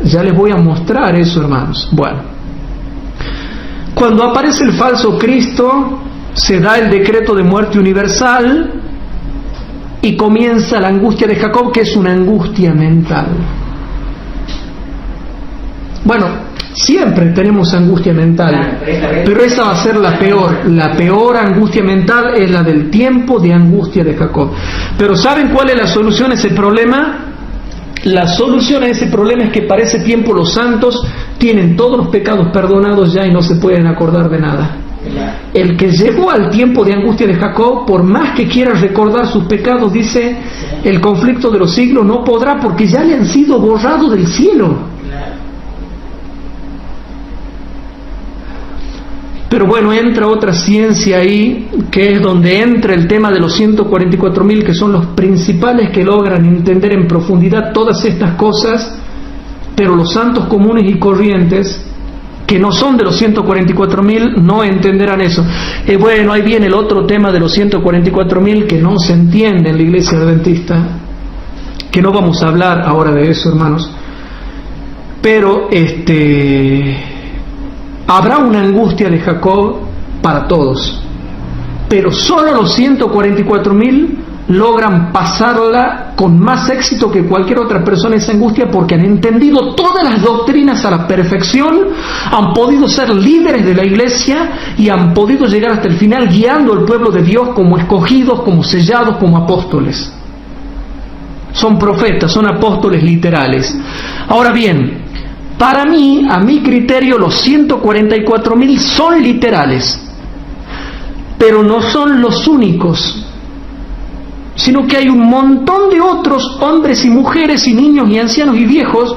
S1: Ya les voy a mostrar eso, hermanos. Bueno, cuando aparece el falso Cristo, se da el decreto de muerte universal y comienza la angustia de Jacob, que es una angustia mental. Bueno, siempre tenemos angustia mental, pero esa va a ser la peor. La peor angustia mental es la del tiempo de angustia de Jacob. Pero ¿saben cuál es la solución a ese problema? La solución a ese problema es que para ese tiempo los santos tienen todos los pecados perdonados ya y no se pueden acordar de nada. El que llegó al tiempo de angustia de Jacob, por más que quiera recordar sus pecados, dice el conflicto de los siglos, no podrá, porque ya le han sido borrados del cielo. Pero bueno, entra otra ciencia ahí, que es donde entra el tema de los 144.000, que son los principales que logran entender en profundidad todas estas cosas, pero los santos comunes y corrientes, que no son de los 144.000, no entenderán eso. Bueno, ahí viene el otro tema de los 144.000 que no se entiende en la iglesia adventista, que no vamos a hablar ahora de eso, hermanos. Pero habrá una angustia de Jacob para todos, pero solo los 144.000 logran pasarla con más éxito que cualquier otra persona esa angustia, porque han entendido todas las doctrinas a la perfección, han podido ser líderes de la iglesia y han podido llegar hasta el final guiando al pueblo de Dios como escogidos, como sellados, como apóstoles. Son profetas, son apóstoles literales. Ahora bien, para mí, a mi criterio, los 144.000 son literales, pero no son los únicos, sino que hay un montón de otros hombres y mujeres y niños y ancianos y viejos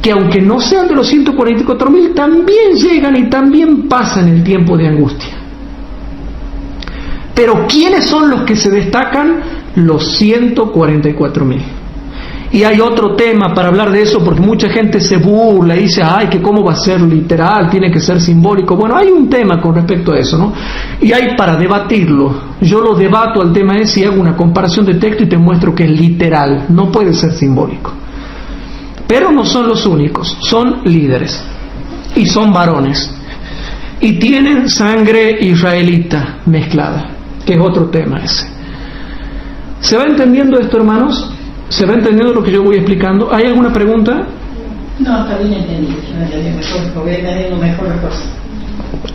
S1: que, aunque no sean de los 144.000, también llegan y también pasan el tiempo de angustia. Pero ¿quiénes son los que se destacan? Los 144.000. Y hay otro tema para hablar de eso, porque mucha gente se burla y dice, ay, que cómo va a ser literal, tiene que ser simbólico. Bueno, hay un tema con respecto a eso, ¿no? Y hay para debatirlo. Yo lo debato al tema ese y hago una comparación de texto y te muestro que es literal, no puede ser simbólico. Pero no son los únicos, son líderes y son varones y tienen sangre israelita mezclada, que es otro tema ese. ¿Se va entendiendo esto, hermanos? ¿Se va entendiendo lo que yo voy explicando? ¿Hay alguna pregunta?
S3: No, está bien entendido, yo entendí mejor, voy entendiendo mejor las cosas.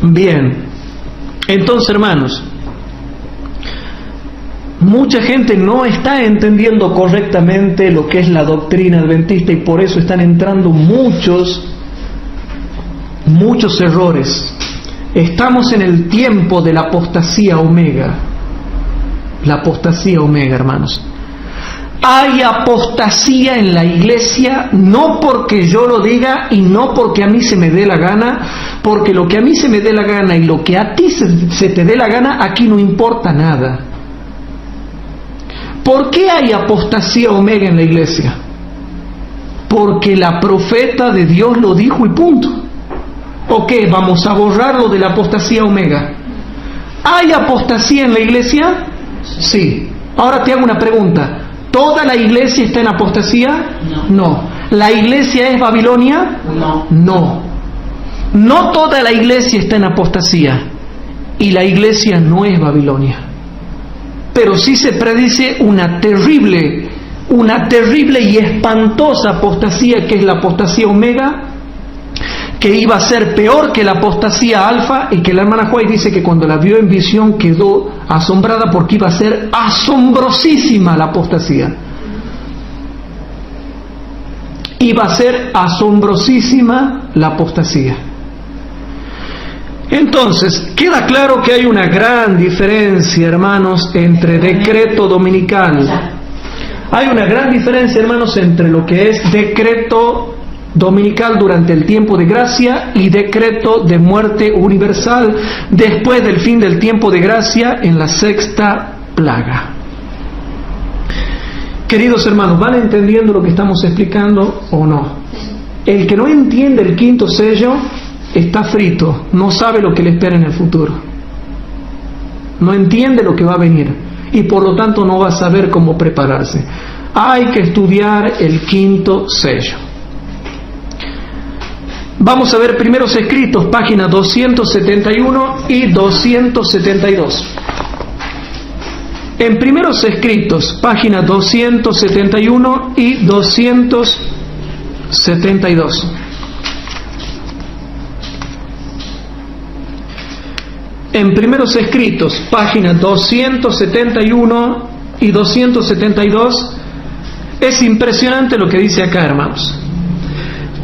S1: Bien, entonces hermanos, mucha gente no está entendiendo correctamente lo que es la doctrina adventista y por eso están entrando muchos errores. Estamos en el tiempo de la apostasía omega. La apostasía omega, hermanos. Hay apostasía en la iglesia, no porque yo lo diga y no porque a mí se me dé la gana, porque lo que a mí se me dé la gana y lo que a ti se te dé la gana, aquí no importa nada. ¿Por qué hay apostasía omega en la iglesia? Porque la profeta de Dios lo dijo y punto. ¿O qué? ¿Vamos a borrarlo de la apostasía omega? ¿Hay apostasía en la iglesia? Sí. Ahora te hago una pregunta. ¿Toda la iglesia está en apostasía? No. ¿La iglesia es Babilonia? No. No toda la iglesia está en apostasía. Y la iglesia no es Babilonia. Pero sí se predice una terrible y espantosa apostasía, que es la apostasía omega, que iba a ser peor que la apostasía alfa, y que la hermana White dice que cuando la vio en visión quedó asombrada porque iba a ser asombrosísima la apostasía. Iba a ser asombrosísima la apostasía. Entonces, queda claro que hay una gran diferencia, hermanos, entre decreto dominical. Hay una gran diferencia, hermanos, entre lo que es decreto dominical durante el tiempo de gracia y decreto de muerte universal después del fin del tiempo de gracia en la sexta plaga. Queridos hermanos, ¿van entendiendo lo que estamos explicando o no? El que no entiende el quinto sello está frito, no sabe lo que le espera en el futuro, no entiende lo que va a venir y por lo tanto no va a saber cómo prepararse. Hay que estudiar el quinto sello. Vamos a ver Primeros Escritos, páginas 271 y 272. En Primeros Escritos, páginas 271 y 272. En Primeros Escritos, páginas 271 y 272, es impresionante lo que dice acá, hermanos.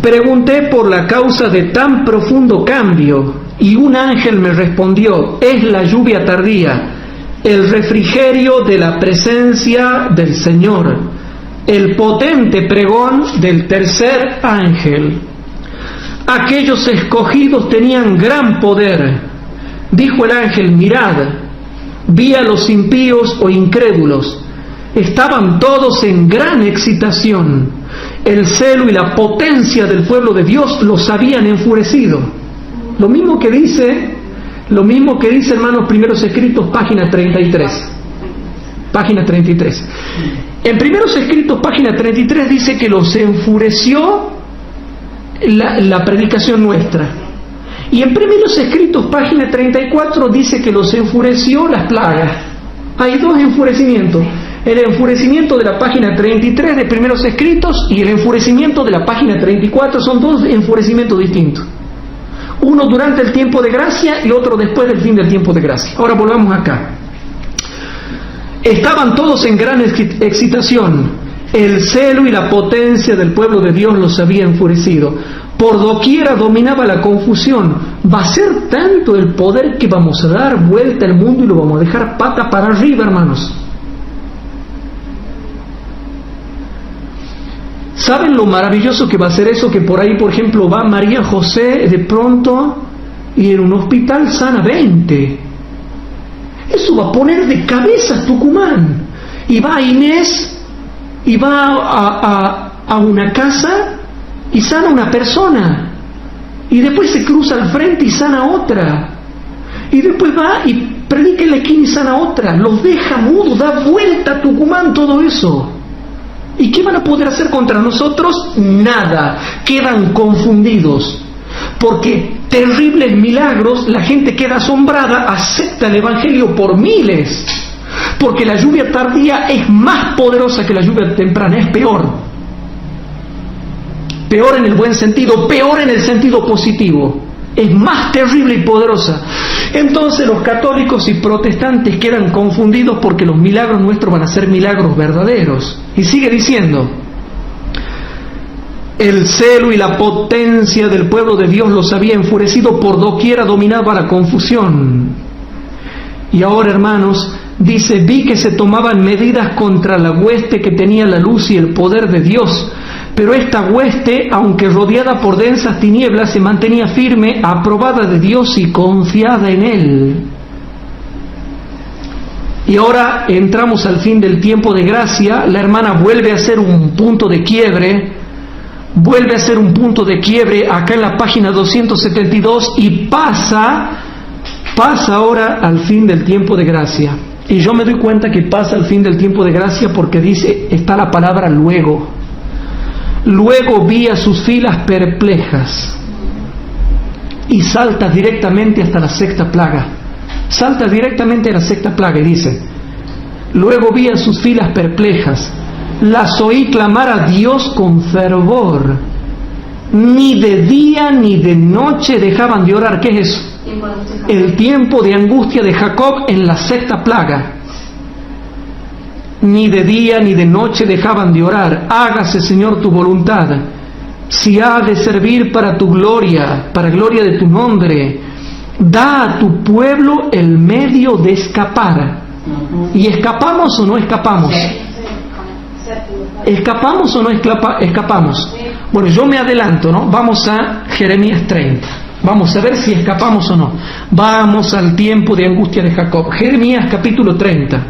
S1: Pregunté por la causa de tan profundo cambio, y un ángel me respondió: es la lluvia tardía, el refrigerio de la presencia del Señor, el potente pregón del tercer ángel. Aquellos escogidos tenían gran poder. Dijo el ángel: mirad, vi a los impíos o incrédulos, estaban todos en gran excitación. El celo y la potencia del pueblo de Dios los habían enfurecido. Lo mismo que dice, hermanos, Primeros Escritos, página 33. Página 33. En Primeros Escritos, página 33, dice que los enfureció la predicación nuestra. Y en Primeros Escritos, página 34, dice que los enfureció las plagas. Hay dos enfurecimientos. El enfurecimiento de la página 33 de Primeros Escritos y el enfurecimiento de la página 34 son dos enfurecimientos distintos. Uno durante el tiempo de gracia y otro después del fin del tiempo de gracia. Ahora volvamos acá. Estaban todos en gran excitación. El celo y la potencia del pueblo de Dios los había enfurecido. Por doquiera dominaba la confusión. Va a ser tanto el poder que vamos a dar vuelta al mundo y lo vamos a dejar pata para arriba, hermanos. ¿Saben lo maravilloso que va a ser eso? Que por ahí, por ejemplo, va María José de pronto y en un hospital sana 20. Eso va a poner de cabeza Tucumán. Y va Inés y va a una casa y sana una persona. Y después se cruza al frente y sana otra. Y después va y predica en la esquina y sana otra. Los deja mudos, da vuelta a Tucumán todo eso. ¿Y qué van a poder hacer contra nosotros? Nada. Quedan confundidos. Porque terribles milagros, la gente queda asombrada, acepta el Evangelio por miles. Porque la lluvia tardía es más poderosa que la lluvia temprana, es peor. peor en el buen sentido, peor en el sentido positivo. Es más terrible y poderosa. Entonces los católicos y protestantes quedan confundidos porque los milagros nuestros van a ser milagros verdaderos. Y sigue diciendo: el celo y la potencia del pueblo de Dios los había enfurecido, por doquiera dominaba la confusión. Y ahora, hermanos, dice: vi que se tomaban medidas contra la hueste que tenía la luz y el poder de Dios. Pero esta hueste, aunque rodeada por densas tinieblas, se mantenía firme, aprobada de Dios y confiada en Él. Y ahora entramos al fin del tiempo de gracia. La hermana vuelve a hacer un punto de quiebre. Vuelve a hacer un punto de quiebre acá en la página 272 y pasa ahora al fin del tiempo de gracia. Y yo me doy cuenta que pasa al fin del tiempo de gracia porque está la palabra luego. Luego vi a sus filas perplejas, y salta directamente hasta la sexta plaga. Salta directamente a la sexta plaga y dice: luego vi a sus filas perplejas, las oí clamar a Dios con fervor. Ni de día ni de noche dejaban de orar. ¿Qué es eso? El tiempo de angustia de Jacob en la sexta plaga. Ni de día ni de noche dejaban de orar. Hágase, Señor, tu voluntad. Si ha de servir para tu gloria, para gloria de tu nombre, da a tu pueblo el medio de escapar. ¿Y escapamos o no escapamos? ¿Escapamos o no escapamos? Bueno, yo me adelanto, ¿no? Vamos a Jeremías 30. Vamos a ver si escapamos o no. Vamos al tiempo de angustia de Jacob. Jeremías capítulo 30.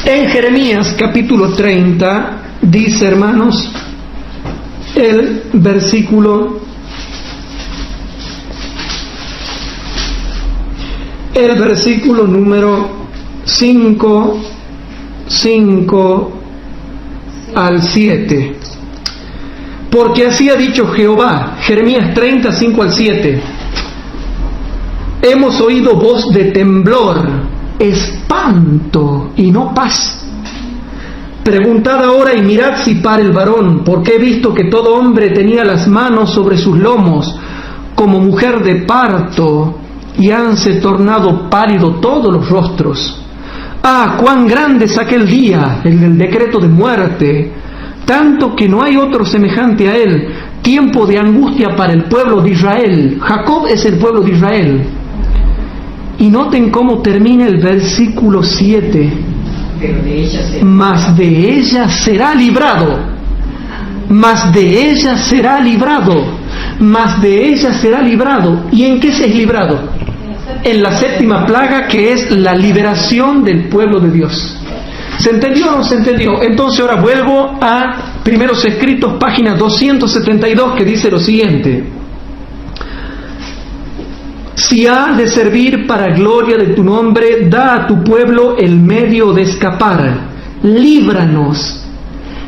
S1: En Jeremías capítulo 30 dice, hermanos, el versículo número 5 al 7. Porque así ha dicho Jehová, Jeremías 30, 5 al 7. Hemos oído voz de temblor, espanto y no paz. Preguntad ahora y mirad si para el varón, porque he visto que todo hombre tenía las manos sobre sus lomos, como mujer de parto, y hanse tornado pálido todos los rostros. Ah, cuán grande es aquel día, el del decreto de muerte, tanto que no hay otro semejante a él, tiempo de angustia para el pueblo de Israel. Jacob es el pueblo de Israel. Y noten cómo termina el versículo 7. Mas de ella será librado. Mas de ella será librado. Mas de ella será librado. ¿Y en qué se es librado? En la séptima plaga, que es la liberación del pueblo de Dios. ¿Se entendió o no se entendió? Entonces ahora vuelvo a Primeros Escritos, página 272, que dice lo siguiente: si ha de servir para gloria de tu nombre, da a tu pueblo el medio de escapar. Líbranos,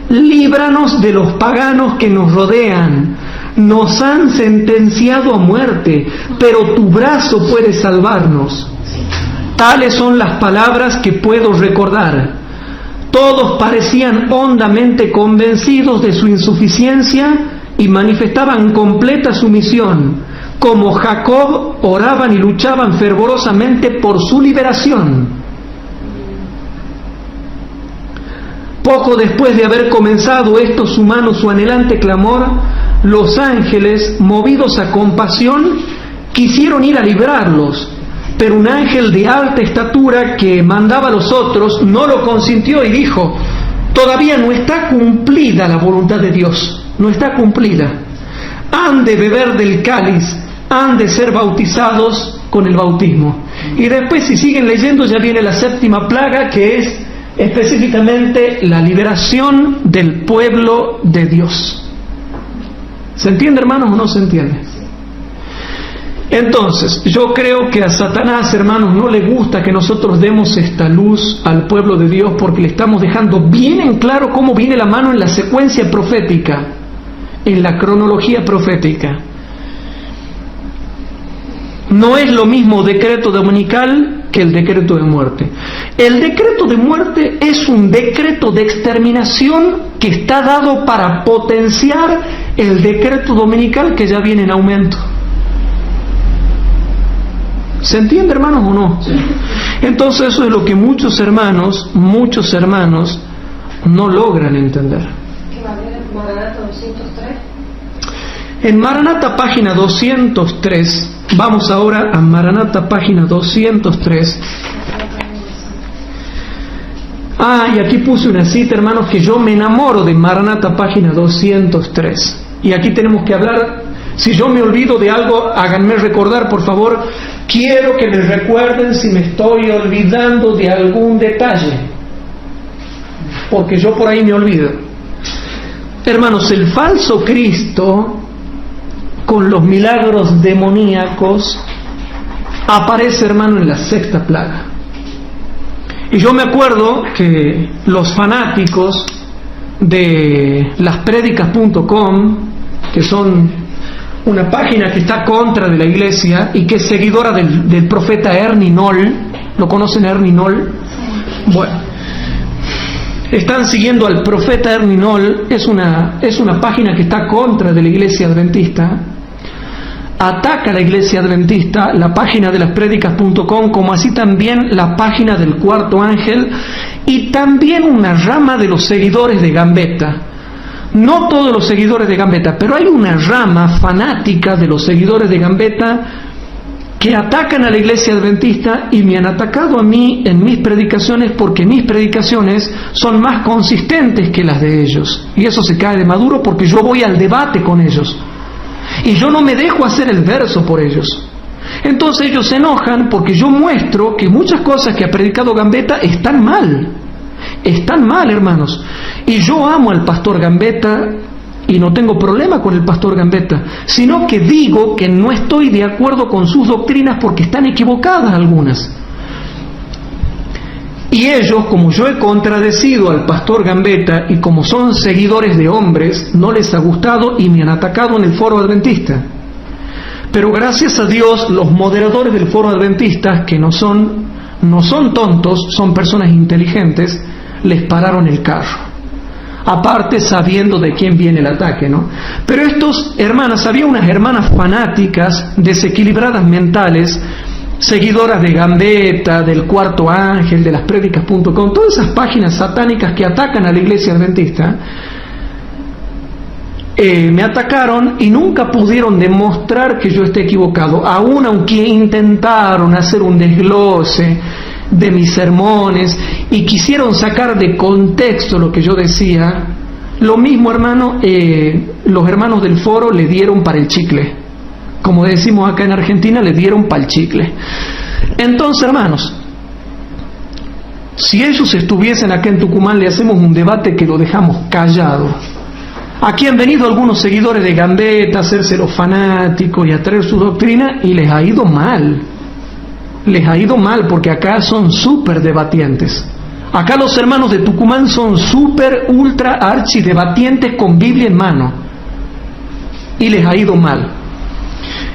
S1: líbranos de los paganos que nos rodean. Nos han sentenciado a muerte, pero tu brazo puede salvarnos. Tales son las palabras que puedo recordar. Todos parecían hondamente convencidos de su insuficiencia y manifestaban completa sumisión. Como Jacob, oraban y luchaban fervorosamente por su liberación. Poco después de haber comenzado estos humanos su anhelante clamor, los ángeles, movidos a compasión, quisieron ir a librarlos, pero un ángel de alta estatura que mandaba a los otros no lo consintió y dijo: todavía no está cumplida la voluntad de Dios, no está cumplida. Han de beber del cáliz, han de ser bautizados con el bautismo. Y después, si siguen leyendo, ya viene la séptima plaga, que es específicamente la liberación del pueblo de Dios. ¿Se entiende, hermanos, o no se entiende? Entonces, yo creo que a Satanás, hermanos, no le gusta que nosotros demos esta luz al pueblo de Dios, porque le estamos dejando bien en claro cómo viene la mano en la secuencia profética, en la cronología profética. No es lo mismo decreto dominical que el decreto de muerte. El decreto de muerte es un decreto de exterminación que está dado para potenciar el decreto dominical que ya viene en aumento. ¿Se entiende, hermanos, o no? Sí. Entonces eso es lo que muchos hermanos no logran entender.
S2: ¿Qué va a haber en Maranata 203?
S1: En Maranata página 203, vamos ahora a Maranata página 203. Y aquí puse una cita, hermanos, que yo me enamoro de Maranata página 203. Y aquí tenemos que hablar. Si yo me olvido de algo, háganme recordar, por favor. Quiero que me recuerden si me estoy olvidando de algún detalle, porque yo por ahí me olvido. Hermanos, el falso Cristo, con los milagros demoníacos, aparece, hermano, en la sexta plaga. Y yo me acuerdo que los fanáticos de laspredicas.com, que son una página que está contra de la iglesia y que es seguidora del profeta Ernie Noll. ¿Lo conocen, Ernie Noll? Bueno, están siguiendo al profeta Ernie Noll. Es una página que está contra de la iglesia adventista, ataca a la iglesia adventista, la página de laspredicas.com, como así también la página del Cuarto Ángel, y también una rama de los seguidores de Gambetta. No todos los seguidores de Gambetta, pero hay una rama fanática de los seguidores de Gambetta que atacan a la iglesia adventista, y me han atacado a mí en mis predicaciones porque mis predicaciones son más consistentes que las de ellos. Y eso se cae de maduro porque yo voy al debate con ellos. Y yo no me dejo hacer el verso por ellos. Entonces ellos se enojan porque yo muestro que muchas cosas que ha predicado Gambetta están mal. Están mal, hermanos. Y yo amo al pastor Gambetta y no tengo problema con el pastor Gambetta, sino que digo que no estoy de acuerdo con sus doctrinas porque están equivocadas algunas. Y ellos, como yo he contradecido al pastor Gambetta y como son seguidores de hombres, no les ha gustado y me han atacado en el foro adventista. Pero gracias a Dios, los moderadores del foro adventista, que no son tontos, son personas inteligentes, les pararon el carro. Aparte, sabiendo de quién viene el ataque, ¿no? Pero había unas hermanas fanáticas, desequilibradas mentales, seguidoras de Gambetta, del Cuarto Ángel, de laspredicas.com, todas esas páginas satánicas que atacan a la iglesia adventista, me atacaron y nunca pudieron demostrar que yo esté equivocado, aun aunque intentaron hacer un desglose de mis sermones y quisieron sacar de contexto lo que yo decía. Lo mismo, hermano, los hermanos del foro le dieron para el chicle, como decimos acá en Argentina, le dieron para el chicle. Entonces, hermanos, si ellos estuviesen acá en Tucumán, le hacemos un debate que lo dejamos callado. Aquí han venido algunos seguidores de Gambetta a hacerse los fanáticos y a traer su doctrina, y les ha ido mal. Les ha ido mal porque acá son súper debatientes. Acá los hermanos de Tucumán son súper, ultra, archi debatientes con Biblia en mano. Y les ha ido mal.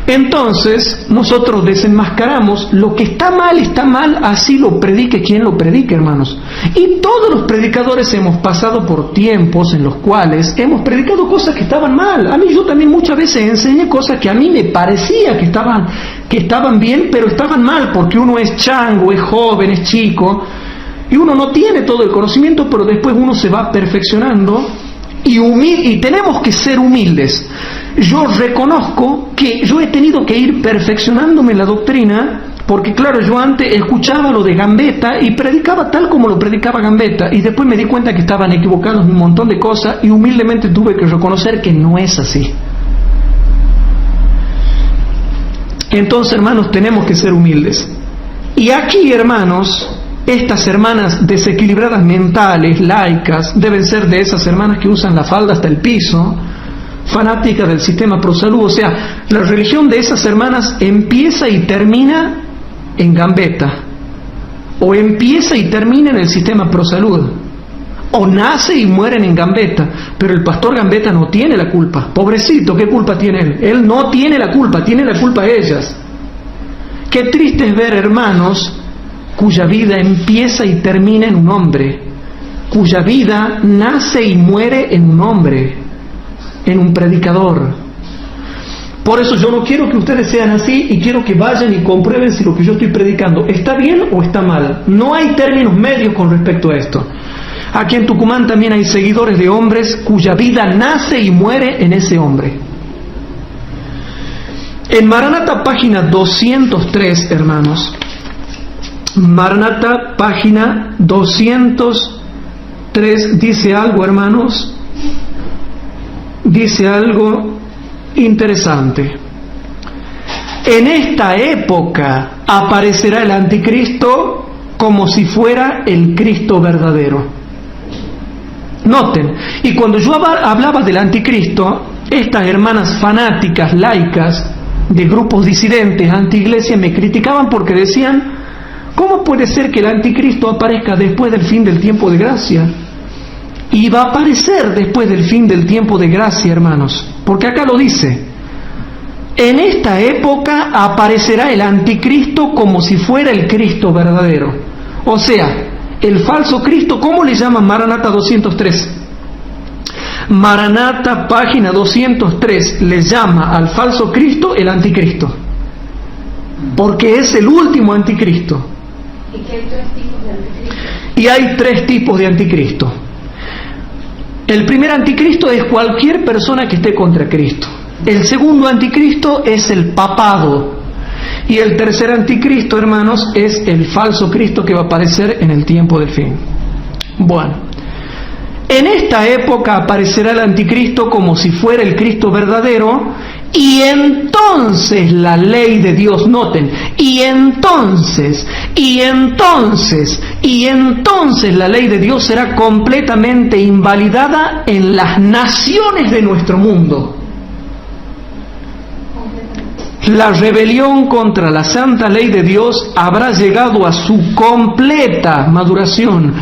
S1: Entonces, nosotros desenmascaramos lo que está mal, así lo predique quien lo predique, hermanos. Y todos los predicadores hemos pasado por tiempos en los cuales hemos predicado cosas que estaban mal. A mí yo también muchas veces enseñé cosas que a mí me parecía que estaban bien, pero estaban mal, porque uno es chango, es joven, es chico, y uno no tiene todo el conocimiento, pero después uno se va perfeccionando y tenemos que ser humildes. Yo reconozco que yo he tenido que ir perfeccionándome en la doctrina, porque claro, yo antes escuchaba lo de Gambetta y predicaba tal como lo predicaba Gambetta, y después me di cuenta que estaban equivocados en un montón de cosas, y humildemente tuve que reconocer que no es así. Entonces, hermanos, tenemos que ser humildes. Y aquí, hermanos, estas hermanas desequilibradas mentales, laicas, deben ser de esas hermanas que usan la falda hasta el piso, fanáticas del sistema Prosalud. O sea, la religión de esas hermanas empieza y termina en Gambetta, o empieza y termina en el sistema Prosalud, o nace y mueren en Gambetta. Pero el pastor Gambetta no tiene la culpa. Pobrecito, ¿qué culpa tiene él? Él no tiene la culpa, tiene la culpa ellas. Qué triste es ver hermanos cuya vida empieza y termina en un hombre, cuya vida nace y muere en un hombre, en un predicador. Por eso yo no quiero que ustedes sean así y quiero que vayan y comprueben si lo que yo estoy predicando está bien o está mal. No hay términos medios con respecto a esto. Aquí en Tucumán también hay seguidores de hombres cuya vida nace y muere en ese hombre. En Maranata, página 203, hermanos. Maranata, página 203, dice algo, hermanos. Dice algo interesante. En esta época aparecerá el anticristo como si fuera el Cristo verdadero. Noten, y cuando yo hablaba del anticristo, estas hermanas fanáticas, laicas, de grupos disidentes, anti-iglesia, me criticaban porque decían, ¿cómo puede ser que el anticristo aparezca después del fin del tiempo de gracia? Y va a aparecer después del fin del tiempo de gracia, hermanos, porque acá lo dice. En esta época aparecerá el anticristo como si fuera el Cristo verdadero. O sea, el falso Cristo, ¿cómo le llaman Maranata 203? Maranata, página 203, le llama al falso Cristo el anticristo, porque es el último anticristo.
S2: ¿Y que hay 3 tipos de anticristo?
S1: Y hay 3 tipos de anticristo. El primer anticristo es cualquier persona que esté contra Cristo. El segundo anticristo es el papado. Y el tercer anticristo, hermanos, es el falso Cristo que va a aparecer en el tiempo del fin. Bueno, en esta época aparecerá el anticristo como si fuera el Cristo verdadero, y entonces la ley de Dios, noten, y entonces la ley de Dios será completamente invalidada en las naciones de nuestro mundo. La rebelión contra la santa ley de Dios habrá llegado a su completa maduración.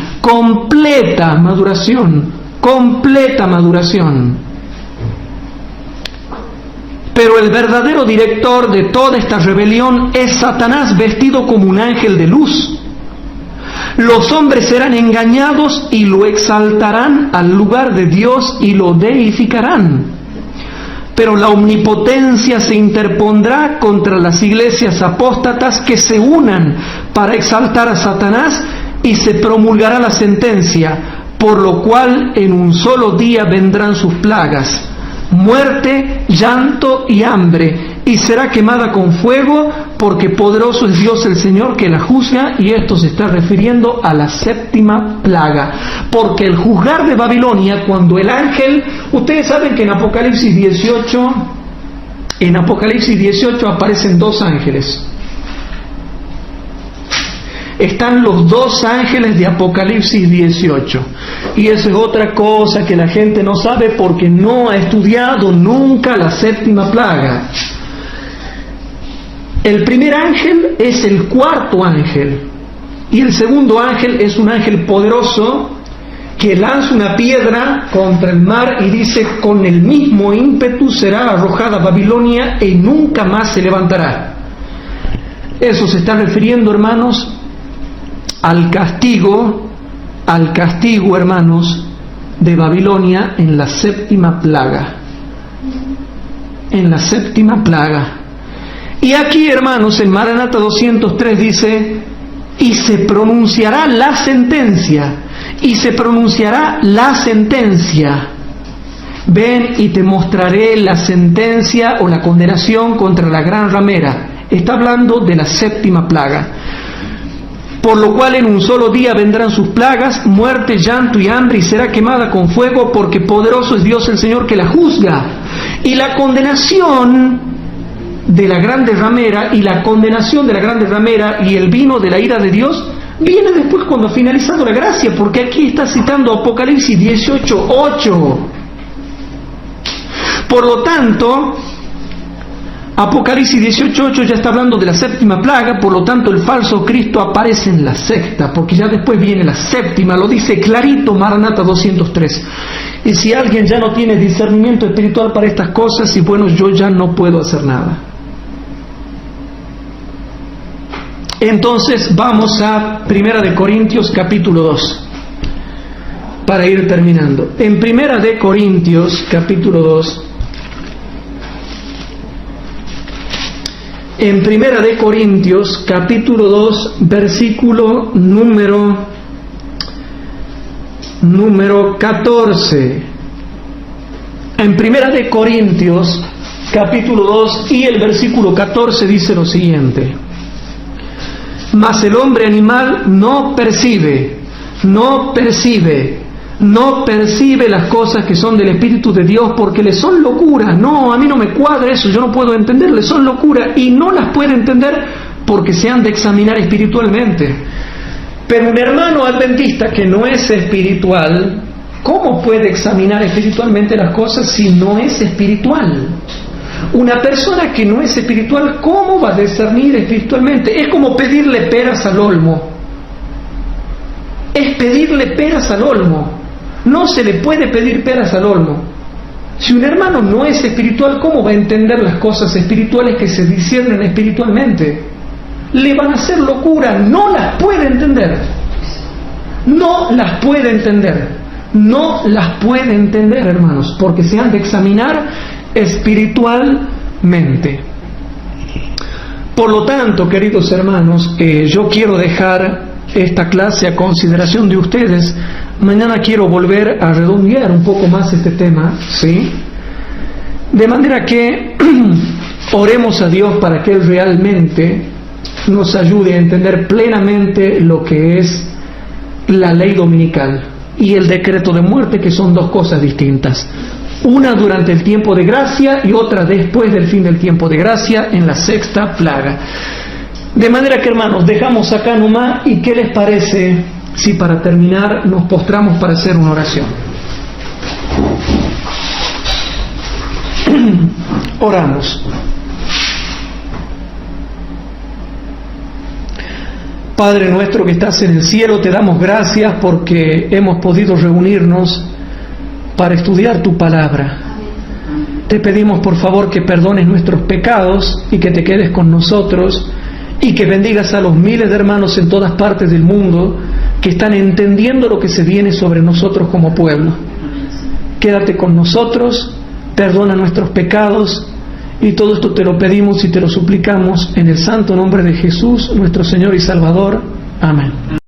S1: Pero el verdadero director de toda esta rebelión es Satanás vestido como un ángel de luz. Los hombres serán engañados y lo exaltarán al lugar de Dios y lo deificarán. Pero la omnipotencia se interpondrá contra las iglesias apóstatas que se unan para exaltar a Satanás, y se promulgará la sentencia, por lo cual en un solo día vendrán sus plagas, muerte, llanto y hambre, y será quemada con fuego, porque poderoso es Dios el Señor que la juzga. Y esto se está refiriendo a la 7ª plaga, porque el juzgar de Babilonia, cuando el ángel, ustedes saben que en Apocalipsis 18 aparecen 2 ángeles. Están los 2 ángeles de Apocalipsis 18. Y eso es otra cosa que la gente no sabe porque no ha estudiado nunca la 7ª plaga. El primer ángel es el 4º ángel. Y el segundo ángel es un ángel poderoso que lanza una piedra contra el mar y dice: con el mismo ímpetu será arrojada Babilonia y nunca más se levantará. Eso se está refiriendo, hermanos, al castigo, hermanos, de Babilonia en la 7ª plaga. En la 7ª plaga. Y aquí, hermanos, en Maranata 203 dice: y se pronunciará la sentencia. Y se pronunciará la sentencia. Ven y te mostraré la sentencia o la condenación contra la gran ramera. Está hablando de la 7ª plaga. Por lo cual en un solo día vendrán sus plagas, muerte, llanto y hambre, y será quemada con fuego, porque poderoso es Dios el Señor que la juzga. Y la condenación de la grande ramera, y el vino de la ira de Dios viene después, cuando ha finalizado la gracia, porque aquí está citando Apocalipsis 18:8. Por lo tanto, Apocalipsis 18:8 ya está hablando de la 7ª plaga. Por lo tanto, el falso Cristo aparece en la 6ª, porque ya después viene la 7ª, lo dice clarito Maranata 203. Y si alguien ya no tiene discernimiento espiritual para estas cosas, y bueno, yo ya no puedo hacer nada. Entonces vamos a 1 de Corintios capítulo 2. para ir terminando. En Primera de Corintios, capítulo 2. En Primera de Corintios, capítulo 2, versículo número 14. En Primera de Corintios, capítulo 2 y el versículo 14 dice lo siguiente: mas el hombre animal no percibe las cosas que son del Espíritu de Dios, porque le son locura. No, a mí no me cuadra eso, yo no puedo entender, le son locura, y no las puede entender porque se han de examinar espiritualmente. Pero un hermano adventista que no es espiritual, ¿cómo puede examinar espiritualmente las cosas si no es espiritual? Una persona que no es espiritual, ¿cómo va a discernir espiritualmente? Es como pedirle peras al olmo. Es pedirle peras al olmo. No se le puede pedir peras al olmo. Si un hermano no es espiritual, ¿cómo va a entender las cosas espirituales que se disciernen espiritualmente? Le van a hacer locura, no las puede entender. No las puede entender. No las puede entender, hermanos, porque se han de examinar espiritualmente. Por lo tanto, queridos hermanos, yo quiero dejar esta clase a consideración de ustedes. Mañana quiero volver a redondear un poco más este tema, ¿sí? De manera que oremos a Dios para que Él realmente nos ayude a entender plenamente lo que es la ley dominical y el decreto de muerte, que son dos cosas distintas. Una durante el tiempo de gracia y otra después del fin del tiempo de gracia, en la sexta plaga. De manera que, hermanos, dejamos acá nomás, y ¿qué les parece si para terminar nos postramos para hacer una oración? Oramos. Padre nuestro que estás en el cielo, te damos gracias porque hemos podido reunirnos para estudiar tu palabra. Te pedimos por favor que perdones nuestros pecados y que te quedes con nosotros, y que bendigas a los miles de hermanos en todas partes del mundo que están entendiendo lo que se viene sobre nosotros como pueblo. Quédate con nosotros, perdona nuestros pecados, y todo esto te lo pedimos y te lo suplicamos en el santo nombre de Jesús, nuestro Señor y Salvador. Amén.